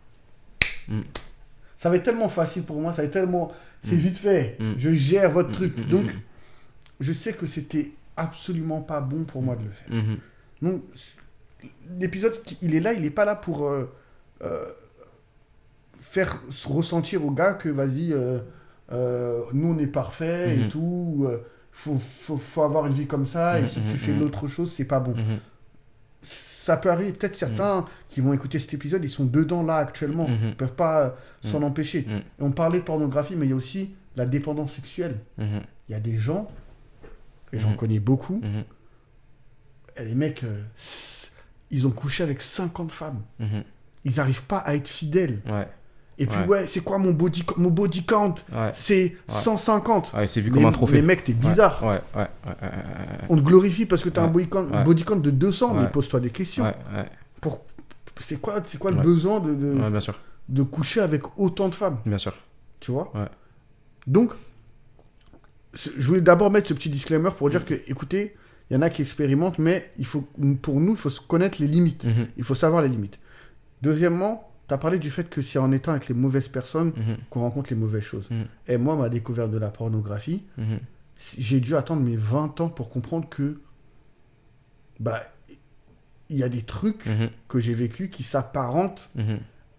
ça va être tellement facile pour moi, ça va être tellement... C'est vite fait, je gère votre truc. Donc, je sais que c'était absolument pas bon pour moi de le faire. Donc, l'épisode, il est pas là pour faire ressentir aux gars que, vas-y, nous, on est parfait et tout. Faut avoir une vie comme ça, et si tu fais l'autre chose, c'est pas bon. Ça peut arriver, peut-être certains qui vont écouter cet épisode, ils sont dedans là actuellement, ils peuvent pas s'en empêcher. Et on parlait de pornographie, mais il y a aussi la dépendance sexuelle. Il y a des gens, et j'en connais beaucoup, et les mecs, ils ont couché avec 50 femmes. Ils n'arrivent pas à être fidèles. Ouais. Et puis, c'est quoi mon body count? C'est 150. Ouais, c'est vu comme un trophée. Les mecs, t'es bizarre. Ouais. On te glorifie parce que t'as un body count de 200, mais Ouais. pose-toi des questions. Ouais. C'est quoi le besoin Ouais, bien sûr. de coucher avec autant de femmes? Bien sûr. Tu vois? Ouais. Donc, je voulais d'abord mettre ce petit disclaimer pour dire que, écoutez, il y en a qui expérimentent, mais pour nous, il faut connaître les limites. Il faut savoir les limites. Deuxièmement, tu as parlé du fait que c'est en étant avec les mauvaises personnes qu'on rencontre les mauvaises choses. Et moi, ma découverte de la pornographie, j'ai dû attendre mes 20 ans pour comprendre que il y a des trucs que j'ai vécu qui s'apparentent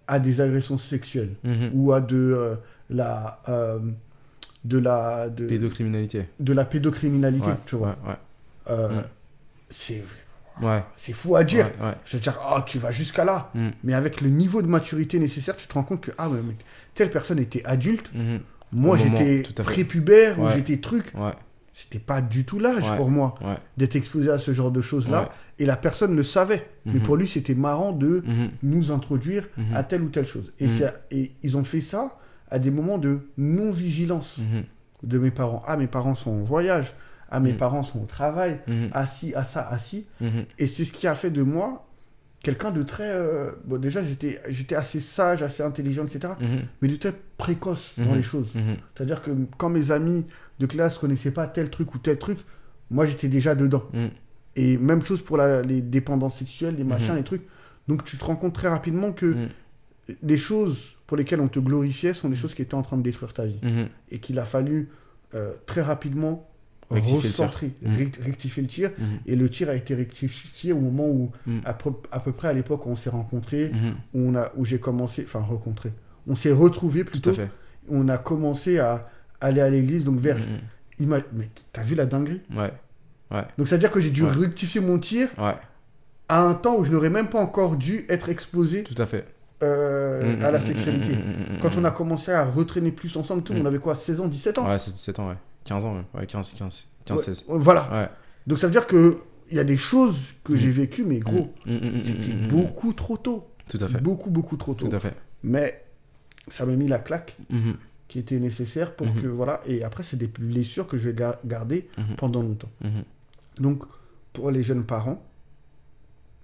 à des agressions sexuelles ou à Pédocriminalité. de la pédocriminalité, Ouais, tu vois. C'est fou à dire. Je veux dire, tu vas jusqu'à là. Mais avec le niveau de maturité nécessaire, tu te rends compte que mais telle personne était adulte. Moi, j'étais prépubère ou j'étais truc. C'était pas du tout l'âge pour moi d'être exposé à ce genre de choses-là. Et la personne le savait. Mais pour lui, c'était marrant de nous introduire à telle ou telle chose. Et ils ont fait ça à des moments de non-vigilance de mes parents. Mes parents sont en voyage. Mes parents sont au travail. Assis, à ça, assis. Et c'est ce qui a fait de moi quelqu'un de très... déjà, j'étais assez sage, assez intelligent, etc. Mais de très précoce dans les choses. C'est-à-dire que quand mes amis de classe connaissaient pas tel truc ou tel truc, moi, j'étais déjà dedans. Et même chose pour les dépendances sexuelles, les machins, les trucs. Donc, tu te rends compte très rapidement que les choses pour lesquelles on te glorifiait sont des choses qui étaient en train de détruire ta vie. Et qu'il a fallu très rapidement rectifier le tir. Et le tir a été rectifié au moment où, à peu près à l'époque où on s'est rencontrés, où j'ai commencé, enfin rencontré, on s'est retrouvés plutôt, on a commencé à aller à l'église, donc vers... Mais t'as vu la dinguerie? Donc ça veut dire que j'ai dû rectifier mon tir à un temps où je n'aurais même pas encore dû être exposé Tout à fait. à la sexualité. Quand on a commencé à retraîner plus ensemble, on avait quoi, 16 ans, 17 ans? Ouais, c'est 17 ans, 15 ans, 15, 16. Voilà. Donc ça veut dire que il y a des choses que j'ai vécues, mais gros, c'était beaucoup trop tôt. Tout à fait. Beaucoup trop tôt. Tout à fait. Mais ça m'a mis la claque qui était nécessaire pour que, voilà. Et après, c'est des blessures que je vais garder pendant longtemps. Donc, pour les jeunes parents,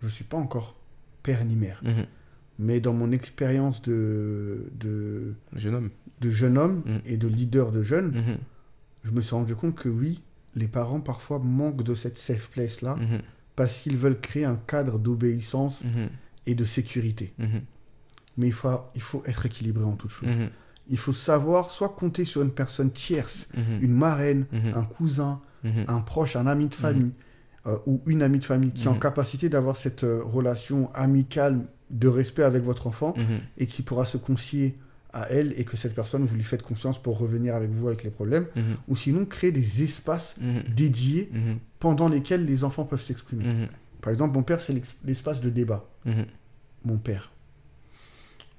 je ne suis pas encore père ni mère. Mais dans mon expérience de jeune homme. de jeunes hommes Mhm. et de leaders de jeunes, Mhm. je me suis rendu compte que oui, les parents parfois manquent de cette safe place-là Mhm. parce qu'ils veulent créer un cadre d'obéissance Mhm. et de sécurité. Mhm. Mais il faut être équilibré en toute chose. Mhm. Il faut savoir soit compter sur une personne tierce, Mhm. une marraine, Mhm. un cousin, Mhm. un proche, un ami de famille, ou une amie de famille qui est en Mhm. capacité d'avoir cette relation amicale de respect avec votre enfant Mhm. et qui pourra se confier à elle et que cette personne, vous lui faites confiance pour revenir avec vous avec les problèmes. Mhm. Ou sinon, créer des espaces Mhm. dédiés Mhm. pendant lesquels les enfants peuvent s'exprimer. Mhm. Par exemple, mon père, c'est l'espace de débat. Mhm. Mon père.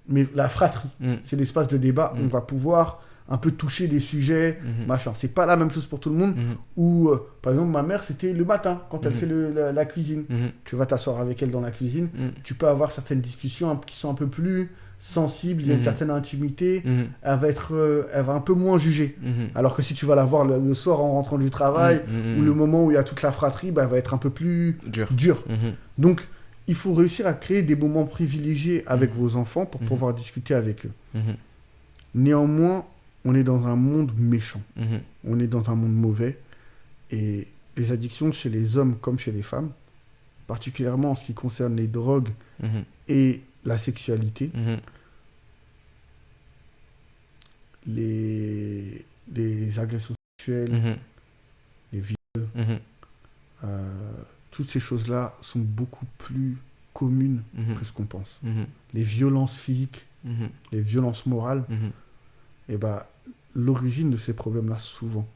Mais la fratrie, Mhm. c'est l'espace de débat. Mhm. On va pouvoir un peu toucher des sujets, Mhm. machin. C'est pas la même chose pour tout le monde. Mhm. Ou, par exemple, ma mère, c'était le matin, quand elle Mhm. fait la cuisine. Mhm. Tu vas t'asseoir avec elle dans la cuisine. Mhm. Tu peux avoir certaines discussions qui sont un peu plus sensibles. Il y a une Mhm. certaine intimité. Mhm. Elle va un peu moins juger. Mhm. Alors que si tu vas la voir le soir en rentrant du travail, Mhm. ou le moment où il y a toute la fratrie, bah, elle va être un peu plus Dur. dure. Mhm. Donc, il faut réussir à créer des moments privilégiés avec vos enfants pour Mhm. pouvoir discuter avec eux. Mhm. Néanmoins, on est dans un monde méchant. Mhm. On est dans un monde mauvais. Et les addictions chez les hommes comme chez les femmes, particulièrement en ce qui concerne les drogues Mhm. et la sexualité, Mhm. les agressions sexuelles, Mhm. les viols, Mhm. toutes ces choses-là sont beaucoup plus communes Mhm. que ce qu'on pense. Mhm. Les violences physiques, Mhm. les violences morales, Mhm. et bah, l'origine de ces problèmes-là, souvent,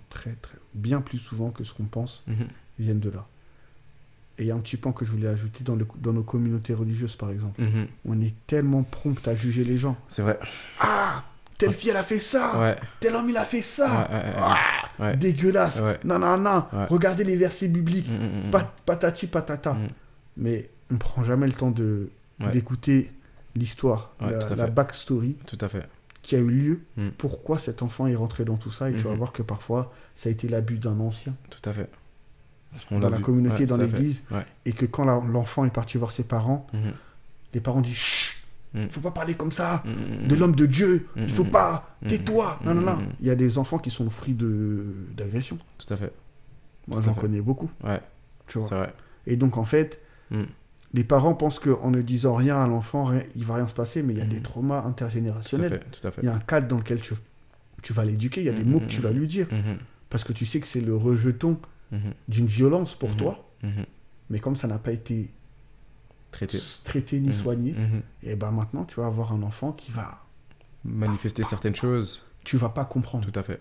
très, très, bien plus souvent que ce qu'on pense, Mhm. viennent de là. Et il y a un petit point que je voulais ajouter dans nos communautés religieuses, par exemple. Mhm. On est tellement prompt à juger les gens. C'est vrai. Ah, telle fille, elle a fait ça. Ouais. Tel homme, il a fait ça. Ouais, ouais, ouais. Ah, Ouais. dégueulasse. Ouais. Non, non, non. Ouais. Regardez les versets bibliques. Mhm. Patati patata. Mhm. Mais on ne prend jamais le temps Ouais. d'écouter l'histoire, Ouais, tout à la fait. backstory Tout à fait. qui a eu lieu, Mhm. pourquoi cet enfant est rentré dans tout ça. Et tu vas Mhm. voir que parfois, ça a été l'abus d'un ancien Tout à fait. dans l'a la vu. communauté, Ouais, dans tout à fait. l'église. Ouais. Et que quand l'enfant est parti voir ses parents, Mhm. les parents disent chut, Mhm. faut pas parler comme ça Mhm. de l'homme de Dieu, il faut Mhm. pas, Mhm. tais-toi. Non, non, non. Mhm. Il y a des enfants qui sont le fruit d'agressions. Tout à fait. Moi, Tout à j'en fait. connais beaucoup. Ouais. Tu vois. C'est vrai. Et donc, en fait, Mhm. les parents pensent qu'en ne disant rien à l'enfant, il va rien se passer, mais il y a Mhm. des traumas Tout à intergénérationnels. fait. Tout à fait. Il y a un cadre dans lequel tu vas l'éduquer, il y a des Mhm. mots que tu vas lui dire. Mhm. Parce que tu sais que c'est le rejeton Mhm. d'une violence pour Mhm. toi. Mhm. Mais comme ça n'a pas été traité ni Mhm. soigné, Mhm. et ben maintenant, tu vas avoir un enfant qui va... Manifester certaines choses. Tu vas pas comprendre. Tout à fait.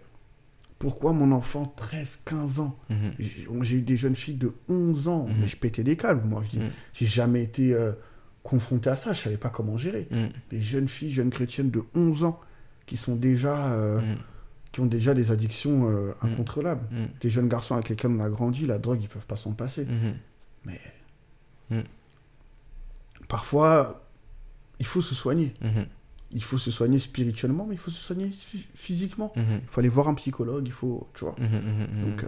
Pourquoi mon enfant, 13, 15 ans, Mhm. j'ai eu des jeunes filles de 11 ans, Mhm. mais je pétais des câbles, moi. Mhm. J'ai jamais été confronté à ça, je savais pas comment gérer. Mhm. Des jeunes filles, jeunes chrétiennes de 11 ans qui sont déjà... Mhm. qui ont déjà des addictions incontrôlables. Mhm. Des jeunes garçons avec lesquels on a grandi, la drogue, ils peuvent pas s'en passer. Mhm. Mais Mhm. parfois, il faut se soigner. Mhm. Il faut se soigner spirituellement, mais il faut se soigner physiquement. Mhm. Il faut aller voir un psychologue, il faut, tu vois. Mhm. Mhm. Donc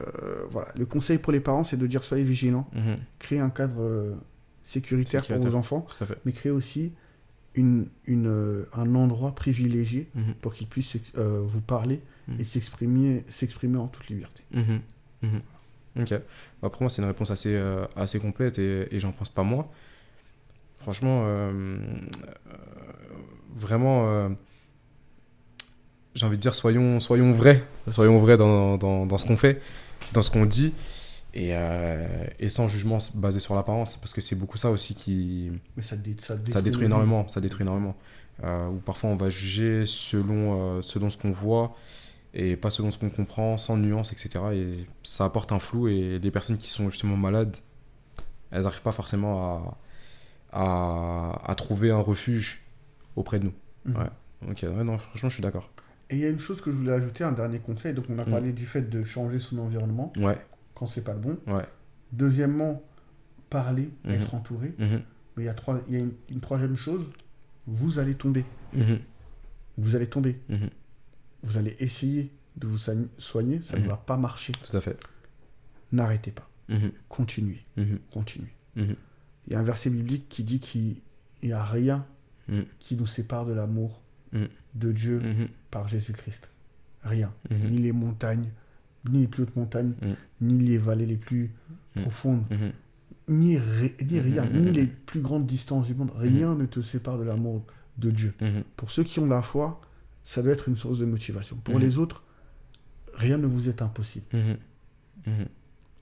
voilà, le conseil pour les parents, c'est de dire soyez vigilants, Mhm. créez un cadre sécuritaire pour vos enfants, Tout à fait. mais créez aussi un endroit privilégié Mhm. pour qu'ils puissent vous parler Mhm. et s'exprimer en toute liberté. Mhm. Mhm. Ok. Bah, pour moi, c'est une réponse assez complète et j'en pense pas moins. Franchement, vraiment, j'ai envie de dire, soyons vrais. Soyons vrais dans ce qu'on fait, dans ce qu'on dit, et sans jugement basé sur l'apparence, parce que c'est beaucoup ça aussi qui... Mais ça Ça détruit énormément. Ça détruit énormément. Où parfois, on va juger selon ce qu'on voit et pas selon ce qu'on comprend, sans nuance, etc. Et ça apporte un flou, et les personnes qui sont justement malades, elles n'arrivent pas forcément à trouver un refuge auprès de nous. Mhm. Ouais. Ok, ouais, non, franchement, je suis d'accord. Et il y a une chose que je voulais ajouter, un dernier conseil. Donc, on a parlé du fait de changer son environnement Ouais, quand c'est pas le bon. ouais. Deuxièmement, parler, Mhm. être entouré. Mhm. Mais il y a une troisième chose. Vous allez tomber. Mhm. Vous allez tomber. Mhm. Vous allez essayer de vous soigner. Ça ne Mhm. va pas marcher. Tout à fait. N'arrêtez pas. Mhm. Continuez. Mhm. Continuez. Mhm. Il y a un verset biblique qui dit qu'il n'y a rien Mhm. qui nous sépare de l'amour de Dieu par Jésus-Christ. Rien. Ni les montagnes, ni les plus hautes montagnes, ni les vallées les plus profondes, ni rien, ni les plus grandes distances du monde. Rien ne te sépare de l'amour de Dieu. Pour ceux qui ont la foi, ça doit être une source de motivation. Pour les autres, rien ne vous est impossible.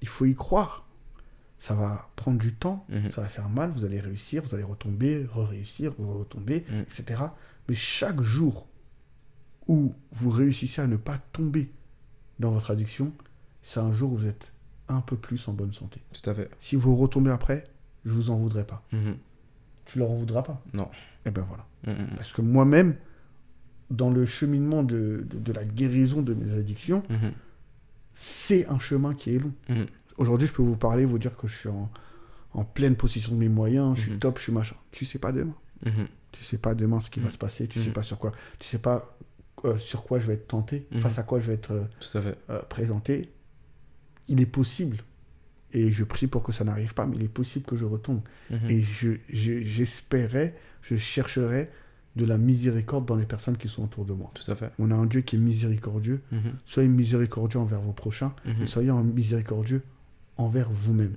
Il faut y croire. Ça va prendre du temps, ça va faire mal, vous allez réussir, vous allez retomber, re-réussir, retomber, etc. Mais chaque jour où vous réussissez à ne pas tomber dans votre addiction, c'est un jour où vous êtes un peu plus en bonne santé. Tout à fait. Si vous retombez après, je vous en voudrais pas. Tu leur en voudras pas? Non. Eh ben voilà. Parce que moi-même, dans le cheminement de la guérison de mes addictions, c'est un chemin qui est long. Aujourd'hui, je peux vous parler, vous dire que je suis en pleine possession de mes moyens, je suis top, je suis machin. Tu sais pas demain. Tu sais pas demain ce qui va se passer, tu sais pas sur quoi. Tu sais pas sur quoi je vais être tenté, face à quoi je vais être Tout à fait. présenté. Il est possible, et je prie pour que ça n'arrive pas, mais il est possible que je retombe. Et j'espérais, je chercherais de la miséricorde dans les personnes qui sont autour de moi. Tout à fait. On a un Dieu qui est miséricordieux. Soyez miséricordieux envers vos prochains, et soyez miséricordieux envers vous-même.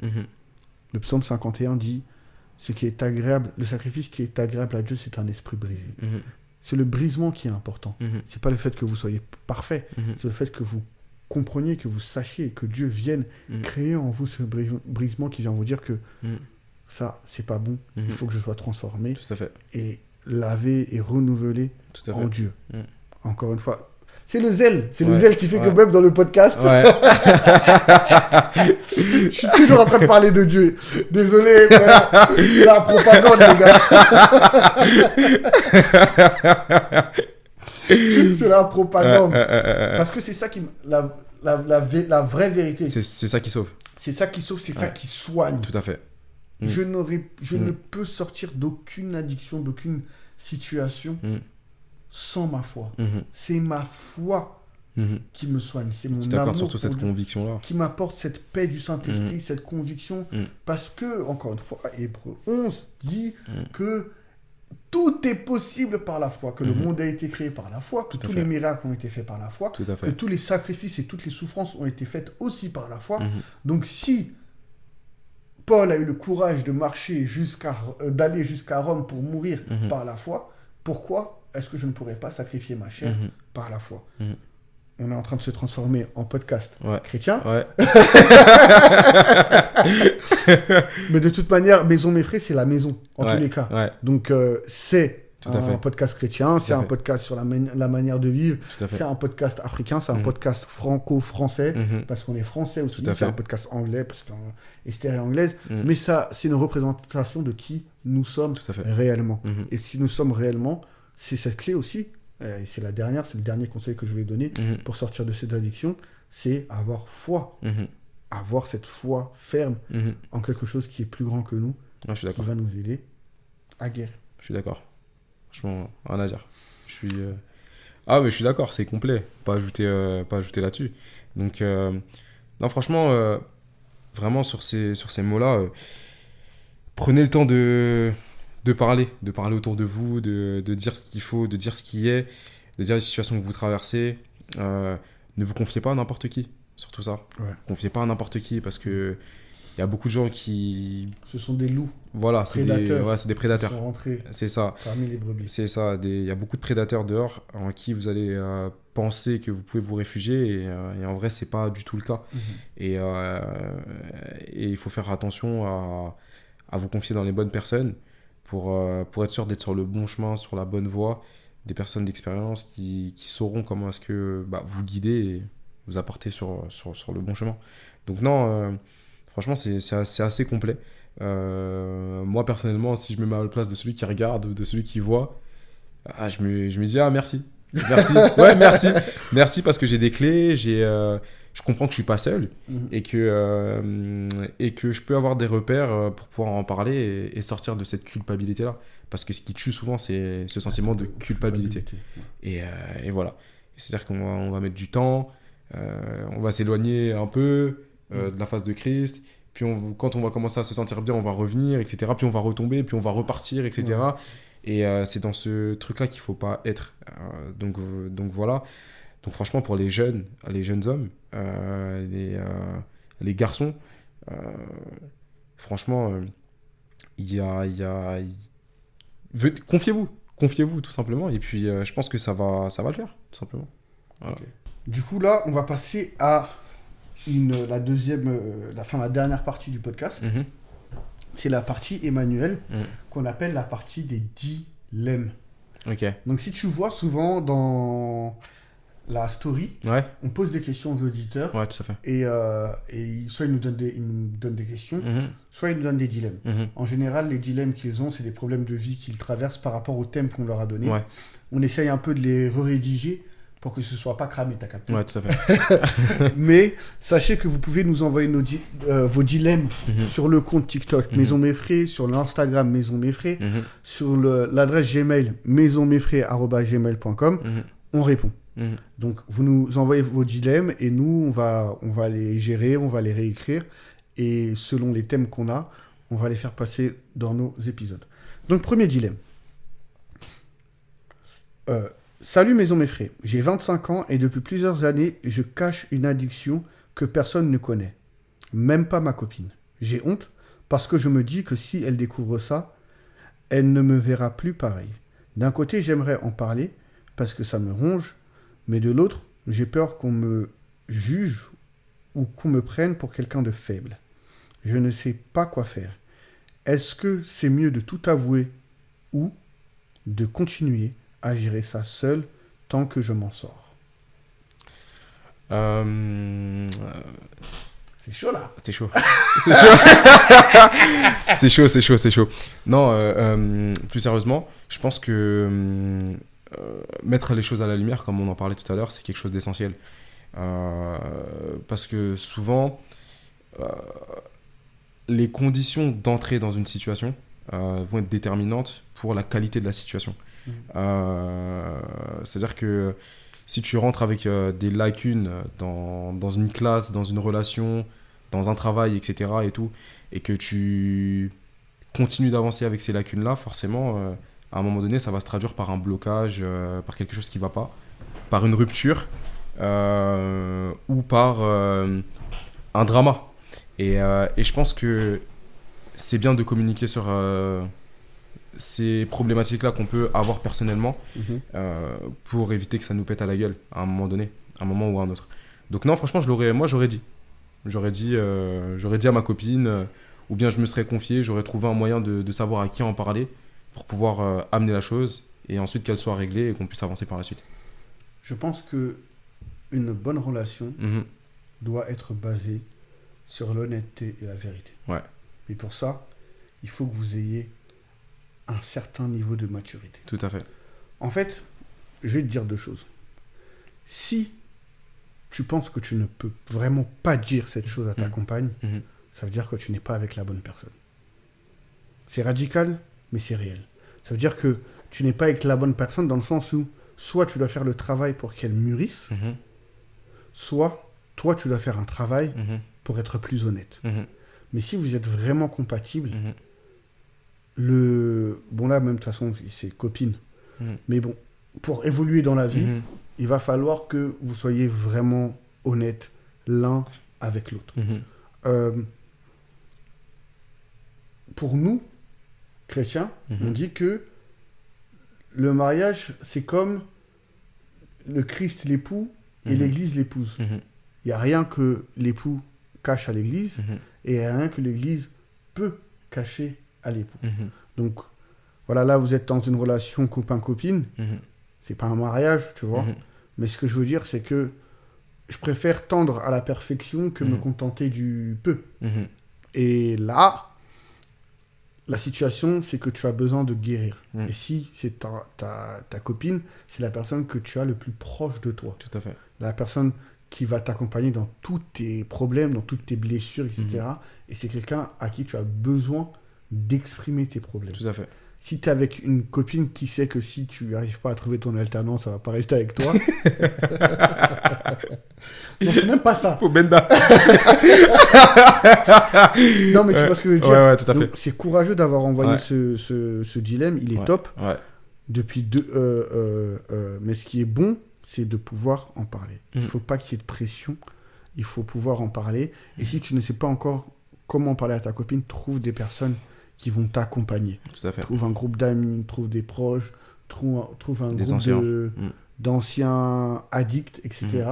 Le psaume 51 dit, ce qui est agréable, le sacrifice qui est agréable à Dieu, c'est un esprit brisé. C'est le brisement qui est important. C'est pas le fait que vous soyez parfait, c'est le fait que vous compreniez, que vous sachiez, que Dieu vienne créer en vous ce brisement qui vient vous dire que ça, c'est pas bon, il faut que je sois transformé. Tout à fait. Et lavé et renouvelé Tout à fait. en Dieu. Encore une fois, c'est le zèle. C'est le Ouais, zèle qui fait ouais. que même dans le podcast, Ouais. je suis toujours en train de parler de Dieu. Désolé, frère. C'est la propagande, les gars. C'est la propagande. Parce que c'est ça qui... La vraie vérité. C'est ça qui sauve. C'est ça qui sauve, c'est ça qui soigne. Tout à fait. Je ne peux sortir d'aucune addiction, d'aucune situation sans ma foi. C'est ma foi qui me soigne. C'est mon Je suis amour d'accord sur toute pour cette Dieu conviction-là. qui m'apporte cette paix du Saint-Esprit, cette conviction. Parce que, encore une fois, Hébreux 11 dit que tout est possible par la foi, que le monde a été créé par la foi, que Tout à tous fait. les miracles ont été faits par la foi, Tout à que fait. tous les sacrifices et toutes les souffrances ont été faites aussi par la foi. Donc si Paul a eu le courage de marcher d'aller jusqu'à Rome pour mourir par la foi, pourquoi est-ce que je ne pourrais pas sacrifier ma chair par la foi? On est en train de se transformer en podcast chrétien. Ouais. Mais de toute manière, Maison Meffrey, c'est la maison, en tous les cas. Ouais. Donc, c'est Tout à un fait. podcast chrétien, c'est à un fait. podcast sur la manière de vivre, Tout à fait. c'est un podcast africain, c'est un podcast franco-français, parce qu'on est français aussi, Tout à c'est fait. un podcast anglais, parce qu'Esther est anglaise, mais ça, c'est une représentation de qui nous sommes Tout à fait. réellement. Et si nous sommes réellement, c'est cette clé aussi, et c'est le dernier conseil que je vais donner pour sortir de cette addiction, c'est avoir foi. Avoir cette foi ferme en quelque chose qui est plus grand que nous, Non, je suis qui d'accord. va nous aider à guérir. Je suis d'accord. Franchement, rien à dire. Je suis. Ah, mais je suis d'accord, c'est complet. Pas ajouter là-dessus. Donc, non, franchement, vraiment sur ces mots-là, prenez le temps de parler autour de vous, de dire ce qu'il faut, de dire ce qui est, de dire les situations que vous traversez. Ne vous confiez pas à n'importe qui, surtout ça. Ouais. Confiez pas à n'importe qui parce que il y a beaucoup de gens qui. Ce sont des loups Voilà, c'est des qui prédateurs. sont rentrés C'est ça. parmi les brebis. C'est ça, il y a beaucoup de prédateurs dehors en qui vous allez penser que vous pouvez vous réfugier et en vrai c'est pas du tout le cas. Et il faut faire attention à vous confier dans les bonnes personnes pour être sûr d'être sur le bon chemin, sur la bonne voie, des personnes d'expérience qui sauront comment est-ce que vous guider et vous apporter sur le bon chemin. Donc non, franchement c'est assez complet. Moi personnellement, si je me mets à la place de celui qui regarde ou de celui qui voit, je me dis merci ouais, merci parce que j'ai des clés, je comprends que je suis pas seul et que je peux avoir des repères pour pouvoir en parler et sortir de cette culpabilité là, parce que ce qui tue souvent c'est ce sentiment de culpabilité. Et voilà, c'est-à-dire qu'on va mettre du temps, on va s'éloigner un peu de la face de Christ. Puis quand on va commencer à se sentir bien, on va revenir, etc. Puis on va retomber, puis on va repartir, etc. Et c'est dans ce truc-là qu'il faut pas être. Donc voilà. Donc franchement, pour les jeunes hommes, les garçons, franchement, confiez-vous tout simplement. Et puis je pense que ça va le faire, tout simplement. Voilà. Okay. Du coup, là, on va passer à la dernière partie du podcast. Mm-hmm. C'est la partie Emmanuel, qu'on appelle la partie des dilemmes. Ok. Donc, si tu vois souvent dans la story, on pose des questions aux auditeurs. Ouais, tout à fait. Et soit ils nous donnent des questions, soit ils nous donnent des dilemmes. En général, les dilemmes qu'ils ont, c'est des problèmes de vie qu'ils traversent par rapport au thème qu'on leur a donné. Ouais. On essaye un peu de les rédiger pour que ce soit pas cramé, t'as capté. Ouais, tout à fait. Mais sachez que vous pouvez nous envoyer vos dilemmes sur le compte TikTok Maison Meffray, sur l'Instagram Maison Meffray, sur l'adresse Gmail maisonmeffray@gmail.com. On répond. Donc, vous nous envoyez vos dilemmes et nous, on va les gérer, on va les réécrire. Et selon les thèmes qu'on a, on va les faire passer dans nos épisodes. Donc, premier dilemme. Salut Maison Meffray, j'ai 25 ans et depuis plusieurs années, je cache une addiction que personne ne connaît. Même pas ma copine. J'ai honte parce que je me dis que si elle découvre ça, elle ne me verra plus pareil. D'un côté, j'aimerais en parler parce que ça me ronge, mais de l'autre, j'ai peur qu'on me juge ou qu'on me prenne pour quelqu'un de faible. Je ne sais pas quoi faire. Est-ce que c'est mieux de tout avouer ou de continuer à gérer ça seul tant que je m'en sors? C'est chaud là. C'est chaud. C'est chaud. Non, plus sérieusement, je pense que mettre les choses à la lumière, comme on en parlait tout à l'heure, c'est quelque chose d'essentiel. Parce que souvent, les conditions d'entrée dans une situation vont être déterminantes pour la qualité de la situation. C'est-à-dire que si tu rentres avec des lacunes dans une classe, dans une relation, dans un travail, etc. et que tu continues d'avancer avec ces lacunes-là, forcément, à un moment donné, ça va se traduire par un blocage, par quelque chose qui ne va pas, par une rupture ou par un drama. Et je pense que c'est bien de communiquer sur ces problématiques-là qu'on peut avoir personnellement pour éviter que ça nous pète à la gueule à un moment donné, à un moment ou à un autre. Donc non, franchement, j'aurais dit à ma copine, ou bien je me serais confié, j'aurais trouvé un moyen de savoir à qui en parler pour pouvoir amener la chose et ensuite qu'elle soit réglée et qu'on puisse avancer par la suite. Je pense que une bonne relation doit être basée sur l'honnêteté et la vérité. Ouais. Mais pour ça, il faut que vous ayez un certain niveau de maturité. Tout à fait. En fait, je vais te dire deux choses. Si tu penses que tu ne peux vraiment pas dire cette chose à ta compagne, ça veut dire que tu n'es pas avec la bonne personne. C'est radical, mais c'est réel. Ça veut dire que tu n'es pas avec la bonne personne dans le sens où soit tu dois faire le travail pour qu'elle mûrisse, soit toi tu dois faire un travail pour être plus honnête. Mais si vous êtes vraiment compatibles, bon là même de toute façon c'est copine, mais bon, pour évoluer dans la vie, il va falloir que vous soyez vraiment honnêtes l'un avec l'autre. Pour nous, chrétiens, on dit que le mariage, c'est comme le Christ l'époux et l'Église l'épouse. Il n'y a rien que l'époux cache à l'Église et il n'y a rien que l'Église peut cacher à l'époux. Donc, voilà, là, vous êtes dans une relation copain-copine. C'est pas un mariage, tu vois. Mais ce que je veux dire, c'est que je préfère tendre à la perfection que me contenter du peu. Et là, la situation, c'est que tu as besoin de guérir. Et si c'est ta copine, c'est la personne que tu as le plus proche de toi. Tout à fait. La personne qui va t'accompagner dans tous tes problèmes, dans toutes tes blessures, etc. Et c'est quelqu'un à qui tu as besoin d'exprimer tes problèmes. Tout à fait. Si tu es avec une copine qui sait que si tu n'arrives pas à trouver ton alternance, ça va pas rester avec toi. Non, c'est même pas ça. Faut benda. Non, mais tu vois ce que je veux dire. Ouais, tout à fait. Donc, c'est courageux d'avoir envoyé ce dilemme. Il est top. Ouais. Depuis mais ce qui est bon, c'est de pouvoir en parler. Il ne faut pas qu'il y ait de pression. Il faut pouvoir en parler. Et si tu ne sais pas encore comment parler à ta copine, trouve des personnes qui vont t'accompagner. Tout à fait. Trouve un groupe d'amis, trouve des proches, trouve un Des groupe anciens. d'anciens addicts, etc.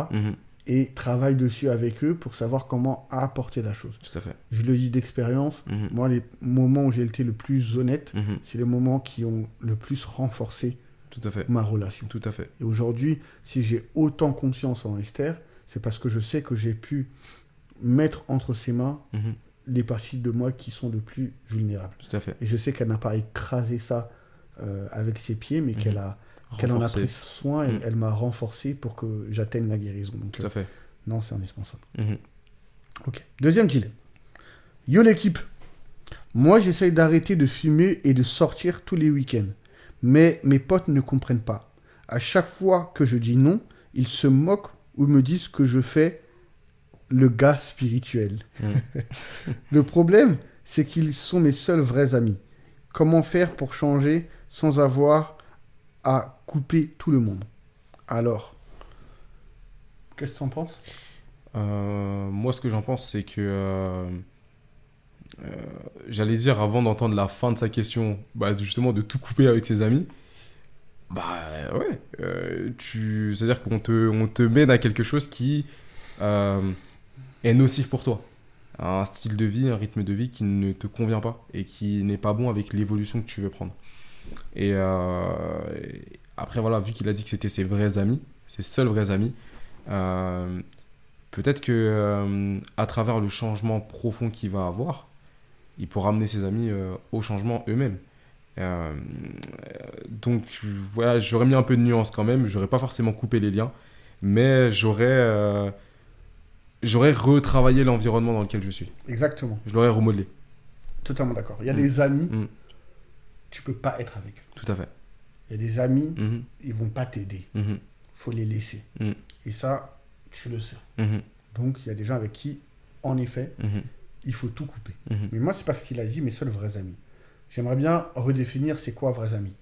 Et travaille dessus avec eux pour savoir comment apporter la chose. Tout à fait. Je le dis d'expérience. Moi, les moments où j'ai été le plus honnête, c'est les moments qui ont le plus renforcé Tout à fait. ma relation. Tout à fait. Et aujourd'hui, si j'ai autant confiance en Esther, c'est parce que je sais que j'ai pu mettre entre ses mains les parties de moi qui sont le plus vulnérables. Tout à fait. Et je sais qu'elle n'a pas écrasé ça avec ses pieds, mais qu'elle en a pris soin et elle m'a renforcé pour que j'atteigne la guérison. Donc, tout à fait. Non, c'est indispensable. Ok. Deuxième dilemme. Yo l'équipe. Moi, j'essaye d'arrêter de fumer et de sortir tous les week-ends. Mais mes potes ne comprennent pas. À chaque fois que je dis non, ils se moquent ou me disent que je fais le gars spirituel. Le problème, c'est qu'ils sont mes seuls vrais amis. Comment faire pour changer sans avoir à couper tout le monde? Alors, qu'est-ce que tu en penses? Moi, ce que j'en pense, c'est que... j'allais dire, avant d'entendre la fin de sa question, justement, de tout couper avec ses amis. C'est-à-dire qu'on te mène à quelque chose qui est nocif pour toi. Un style de vie, un rythme de vie qui ne te convient pas et qui n'est pas bon avec l'évolution que tu veux prendre. Et après, voilà, vu qu'il a dit que c'était ses vrais amis, ses seuls vrais amis, peut-être que à travers le changement profond qu'il va avoir, il pourra amener ses amis au changement eux-mêmes. Donc voilà, j'aurais mis un peu de nuance quand même, j'aurais pas forcément coupé les liens, mais j'aurais retravaillé l'environnement dans lequel je suis. Exactement. Je l'aurais remodelé. Totalement d'accord. Il y a des amis, tu peux pas être avec eux. Tout à fait. Il y a des amis, ils vont pas t'aider. Faut les laisser. Et ça, tu le sais. Donc il y a des gens avec qui, en effet, il faut tout couper. Mais moi, c'est parce qu'il a dit mes seuls vrais amis. J'aimerais bien redéfinir c'est quoi vrais amis.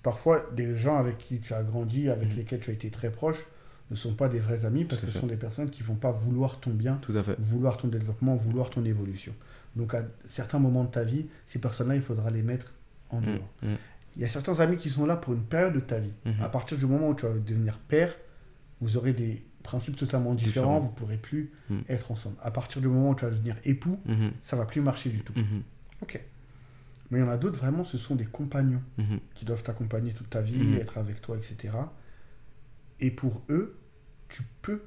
Parfois, des gens avec qui tu as grandi, avec lesquels tu as été très proche, ne sont pas des vrais amis parce que ce sont des personnes qui ne vont pas vouloir ton bien, vouloir ton développement, vouloir ton évolution. Donc, à certains moments de ta vie, ces personnes-là, il faudra les mettre en dehors. Il y a certains amis qui sont là pour une période de ta vie. À partir du moment où tu vas devenir père, vous aurez des principes totalement différents, vous ne pourrez plus être ensemble. À partir du moment où tu vas devenir époux, ça ne va plus marcher du tout. Ok. Mais il y en a d'autres, vraiment, ce sont des compagnons qui doivent t'accompagner toute ta vie, être avec toi, etc. Et pour eux, tu peux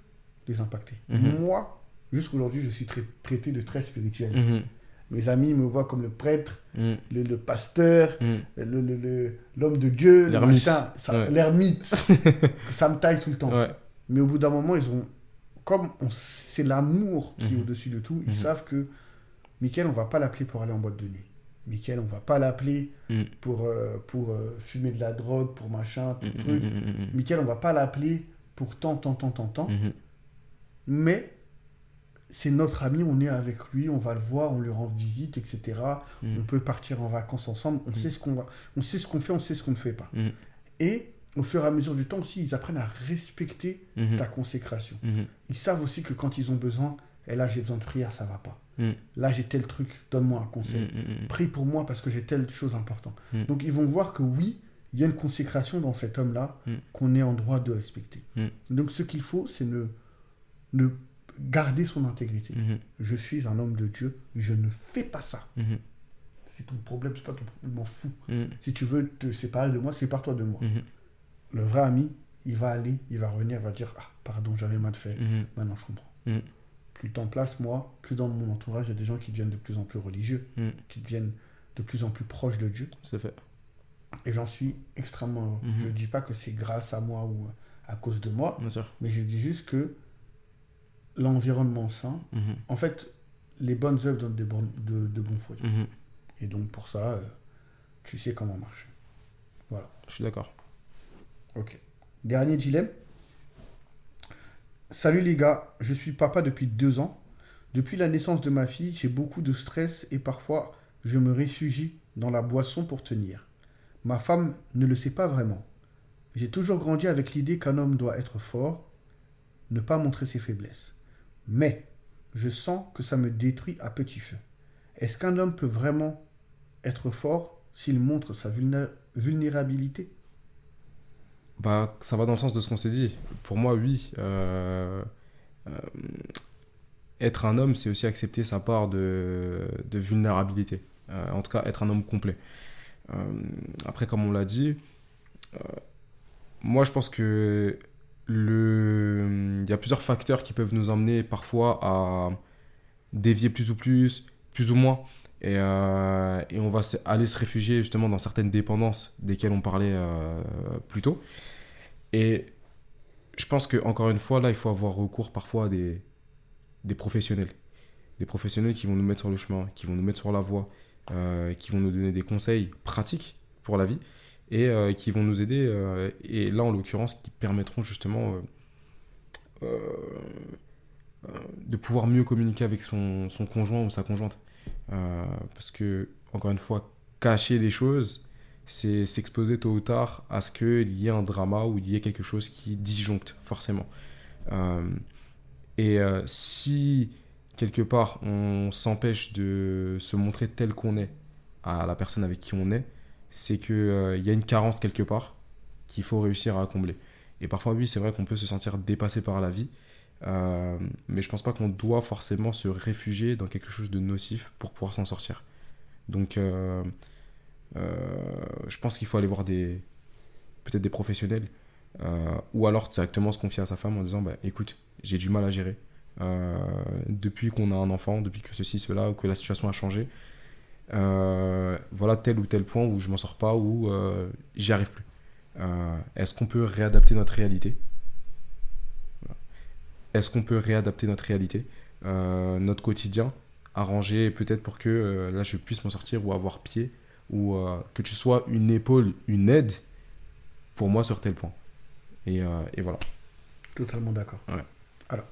les impacter. Moi, jusqu'aujourd'hui, je suis traité de très spirituel. Mes amis me voient comme le prêtre, le pasteur, l'homme de Dieu, l'ermite. Ça me taille tout le temps. Ouais. Mais au bout d'un moment, c'est l'amour qui est au-dessus de tout, ils savent que Mickaël, on ne va pas l'appeler pour aller en boîte de nuit. Mickaël, on va pas l'appeler pour fumer de la drogue, pour machin, tout truc. Mickaël, on va pas l'appeler pour tant. Mais c'est notre ami, on est avec lui, on va le voir, on lui rend visite, etc. On peut partir en vacances ensemble, on sait ce qu'on fait, on sait ce qu'on ne fait pas. Et au fur et à mesure du temps aussi, ils apprennent à respecter ta consécration. Ils savent aussi que quand ils ont besoin, et là j'ai besoin de prière, ça va pas. Là, j'ai tel truc, donne-moi un conseil. Prie pour moi parce que j'ai telle chose importante. Donc, ils vont voir que oui, il y a une consécration dans cet homme-là qu'on est en droit de respecter. Donc, ce qu'il faut, c'est ne garder son intégrité. Je suis un homme de Dieu, je ne fais pas ça. C'est ton problème, c'est pas ton problème, je m'en fous. Si tu veux te séparer de moi, sépare-toi de moi. Le vrai ami, il va aller, il va revenir, il va dire « Ah, pardon, j'avais mal fait, maintenant je comprends. » Plus le temps passe, moi, plus dans mon entourage, il y a des gens qui deviennent de plus en plus religieux, qui deviennent de plus en plus proches de Dieu. C'est fait. Et j'en suis extrêmement heureux. Je ne dis pas que c'est grâce à moi ou à cause de moi, mais je dis juste que l'environnement sain, en fait, les bonnes œuvres donnent de bons fruits. Et donc pour ça, tu sais comment marcher. Voilà. Je suis d'accord. Ok. Dernier dilemme. Salut les gars, je suis papa depuis 2 ans. Depuis la naissance de ma fille, j'ai beaucoup de stress et parfois je me réfugie dans la boisson pour tenir. Ma femme ne le sait pas vraiment. J'ai toujours grandi avec l'idée qu'un homme doit être fort, ne pas montrer ses faiblesses. Mais je sens que ça me détruit à petit feu. Est-ce qu'un homme peut vraiment être fort s'il montre sa vulnérabilité? Bah, ça va dans le sens de ce qu'on s'est dit. Pour moi, oui. Être un homme, c'est aussi accepter sa part de vulnérabilité. En tout cas, être un homme complet. Après, comme on l'a dit, moi, je pense que il y a plusieurs facteurs qui peuvent nous emmener parfois à dévier plus ou moins. Et on va aller se réfugier justement dans certaines dépendances desquelles on parlait plus tôt. Et je pense qu'encore une fois, là, il faut avoir recours parfois à des professionnels. Des professionnels qui vont nous mettre sur le chemin, qui vont nous mettre sur la voie, qui vont nous donner des conseils pratiques pour la vie et qui vont nous aider. Et là, en l'occurrence, qui permettront justement de pouvoir mieux communiquer avec son conjoint ou sa conjointe. Parce que, encore une fois, cacher des choses, c'est s'exposer tôt ou tard à ce qu'il y ait un drama ou il y ait quelque chose qui disjoncte, forcément. Si, quelque part, on s'empêche de se montrer tel qu'on est à la personne avec qui on est, c'est qu'il y a une carence quelque part qu'il faut réussir à combler. Et parfois, oui, c'est vrai qu'on peut se sentir dépassé par la vie, mais je pense pas qu'on doit forcément se réfugier dans quelque chose de nocif pour pouvoir s'en sortir. Donc, je pense qu'il faut aller voir peut-être des professionnels, ou alors directement se confier à sa femme en disant bah, écoute, j'ai du mal à gérer. Depuis qu'on a un enfant, depuis que ceci, cela, ou que la situation a changé, voilà tel ou tel point où je m'en sors pas, où j'y arrive plus. Est-ce qu'on peut réadapter notre réalité ? Est-ce qu'on peut réadapter notre réalité, notre quotidien, arranger peut-être pour que là je puisse m'en sortir ou avoir pied, ou que tu sois une épaule, une aide pour moi sur tel point. Et voilà. Totalement d'accord. Ouais. Alors,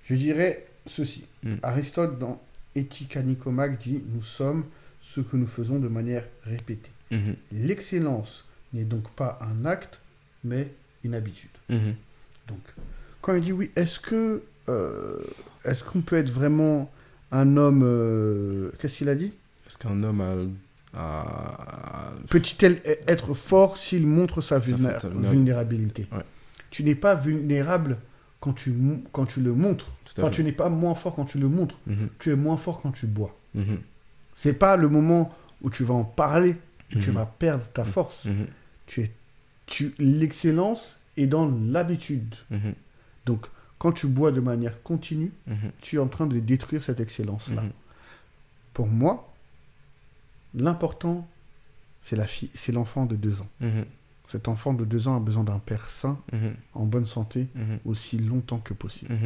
je dirais ceci. Aristote, dans Éthique à Nicomaque, dit « Nous sommes ce que nous faisons de manière répétée ». L'excellence n'est donc pas un acte, mais une habitude. Donc, quand il dit oui, est-ce qu'on peut être vraiment un homme... qu'est-ce qu'il a dit ? Est-ce qu'un homme peut-il être fort s'il montre sa vulnérabilité ? Ouais. Tu n'es pas vulnérable quand tu le montres. Enfin, tu n'es pas moins fort quand tu le montres. Tu es moins fort quand tu bois. C'est pas le moment où tu vas en parler, où tu vas perdre ta force. L'excellence est dans l'habitude. Donc, quand tu bois de manière continue, tu es en train de détruire cette excellence-là. Pour moi, l'important, c'est l'enfant de 2 ans. Cet enfant de 2 ans a besoin d'un père sain, en bonne santé, aussi longtemps que possible.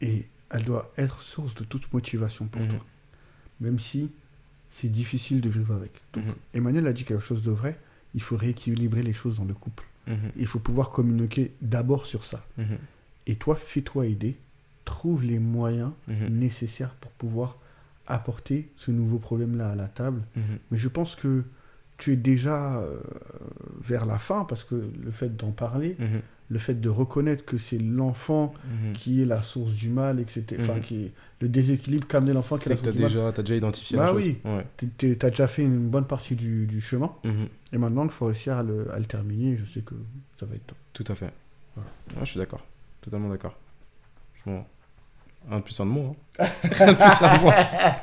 Et elle doit être source de toute motivation pour toi. Même si c'est difficile de vivre avec. Donc, Emmanuel a dit quelque chose de vrai, il faut rééquilibrer les choses dans le couple. Il faut pouvoir communiquer d'abord sur ça. Et toi, fais-toi aider, trouve les moyens nécessaires pour pouvoir apporter ce nouveau problème-là à la table. Mais je pense que tu es déjà vers la fin, parce que le fait d'en parler, le fait de reconnaître que c'est l'enfant qui est la source du mal, etc., enfin, qui est le déséquilibre qu'a amené l'enfant qui est la source du mal. T'as déjà identifié la chose. Oui, ouais. T'as déjà fait une bonne partie du chemin, et maintenant il faut réussir à le terminer, et je sais que ça va être top. Tout à fait. Voilà. Ouais, je suis d'accord, totalement d'accord. Franchement, rien de plus, rien de moins. Rien de plus, rien de moins. Rien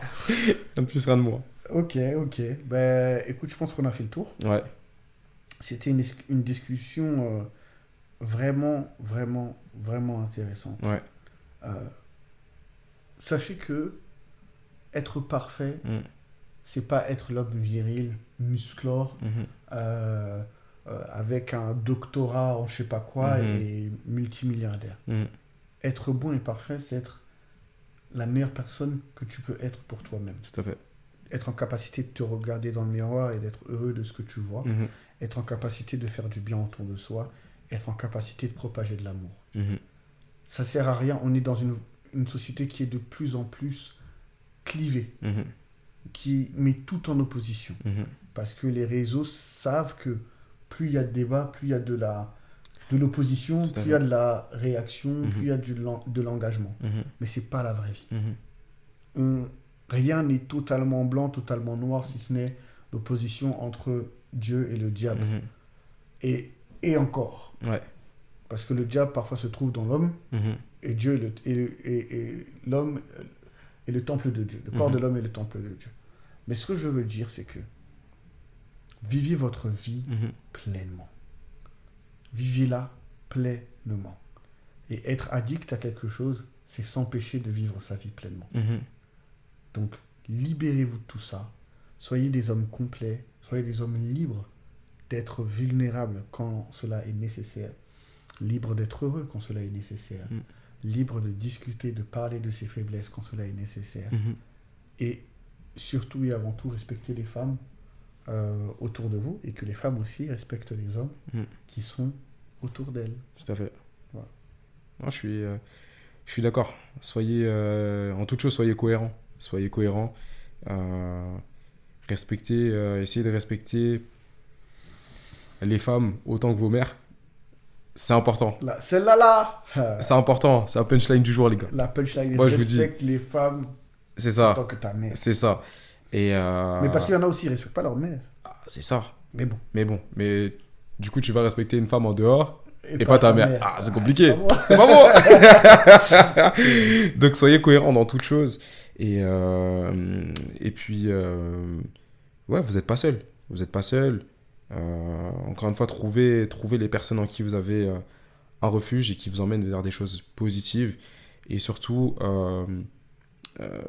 de plus, rien de moins. Ok. Ben, écoute, je pense qu'on a fait le tour. Ouais. C'était une discussion vraiment intéressante. Ouais. Sachez que être parfait, c'est pas être l'homme viril, musclore, avec un doctorat en je sais pas quoi et multimilliardaire. Être bon et parfait, c'est être la meilleure personne que tu peux être pour toi-même. Tout à fait. être en capacité de te regarder dans le miroir et d'être heureux de ce que tu vois, Mhm. être en capacité de faire du bien autour de soi, être en capacité de propager de l'amour. Mhm. Ça sert à rien. On est dans une société qui est de plus en plus clivée, Mhm. qui met tout en opposition. Mhm. Parce que les réseaux savent que plus il y a de débat, plus il y a de l'opposition, Tout à plus il y a fait. de la réaction, Mhm. plus il y a de l'engagement. Mhm. Mais c'est pas la vraie vie. Mhm. Rien n'est totalement blanc, totalement noir, si ce n'est l'opposition entre Dieu et le diable. Mhm. Et encore. Ouais. Parce que le diable parfois se trouve dans l'homme, Mhm. et Dieu et l'homme est le temple de Dieu. Le corps de l'homme est le temple de Dieu. Mais ce que je veux dire, c'est que vivez votre vie Mhm. pleinement. Vivez-la pleinement. Et être addict à quelque chose, c'est s'empêcher de vivre sa vie pleinement. Mhm. Donc, libérez-vous de tout ça. Soyez des hommes complets. Soyez des hommes libres d'être vulnérables quand cela est nécessaire. Libres d'être heureux quand cela est nécessaire. Libres de discuter, de parler de ses faiblesses quand cela est nécessaire. Mhm. Et surtout et avant tout, respectez les femmes autour de vous et que les femmes aussi respectent les hommes qui sont autour d'elles. Tout à fait. Voilà. Non, je suis d'accord. Soyez, en toute chose, soyez cohérents. Soyez cohérents. Respectez, essayez de respecter les femmes autant que vos mères. C'est important. Là, celle-là, C'est important. C'est la punchline du jour, les gars. la punchline, Moi, je vous dis. respecte les femmes C'est en ça. tant que ta mère. C'est ça. Et Mais parce qu'il y en a aussi, ils ne respectent pas leur mère. c'est ça. Mais bon. Mais du coup, tu vas respecter une femme en dehors et pas ta mère. Ah, c'est compliqué. C'est pas moi. C'est pas bon. Donc, soyez cohérents dans toute chose. Et puis, ouais, vous n'êtes pas seul. Vous n'êtes pas seul. Encore une fois, trouvez les personnes en qui vous avez un refuge et qui vous emmènent vers des choses positives. Et surtout,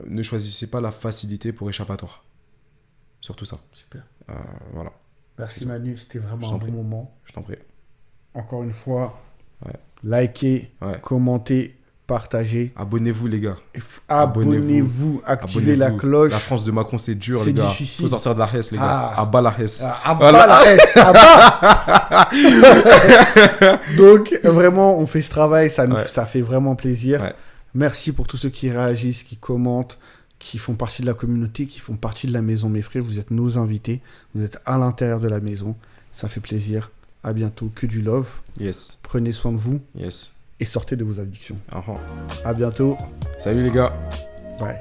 ne choisissez pas la facilité pour échappatoire. Surtout ça. Super. Voilà, Merci Manu, c'était Je vraiment t'en un bon prie. moment. je t'en prie. Encore une fois, Ouais. likez, Ouais. commentez, partagez. Abonnez-vous, les gars. Abonnez-vous, activez la Abonnez-vous. cloche. La France de Macron, c'est dur, C'est les gars. difficile. Faut sortir de la Hesse, les gars. Ah. À bas la Hesse. À Voilà. bas la S, à bas. Donc, vraiment, on fait ce travail, ça fait vraiment plaisir. Ouais. Merci pour tous ceux qui réagissent, qui commentent, qui font partie de la communauté, qui font partie de la maison, mes frères. Vous êtes nos invités, vous êtes à l'intérieur de la maison. Ça fait plaisir. À bientôt. Que du love. Yes. Prenez soin de vous Yes. et sortez de vos addictions. Uh-huh. À bientôt. Salut, les gars. Bye.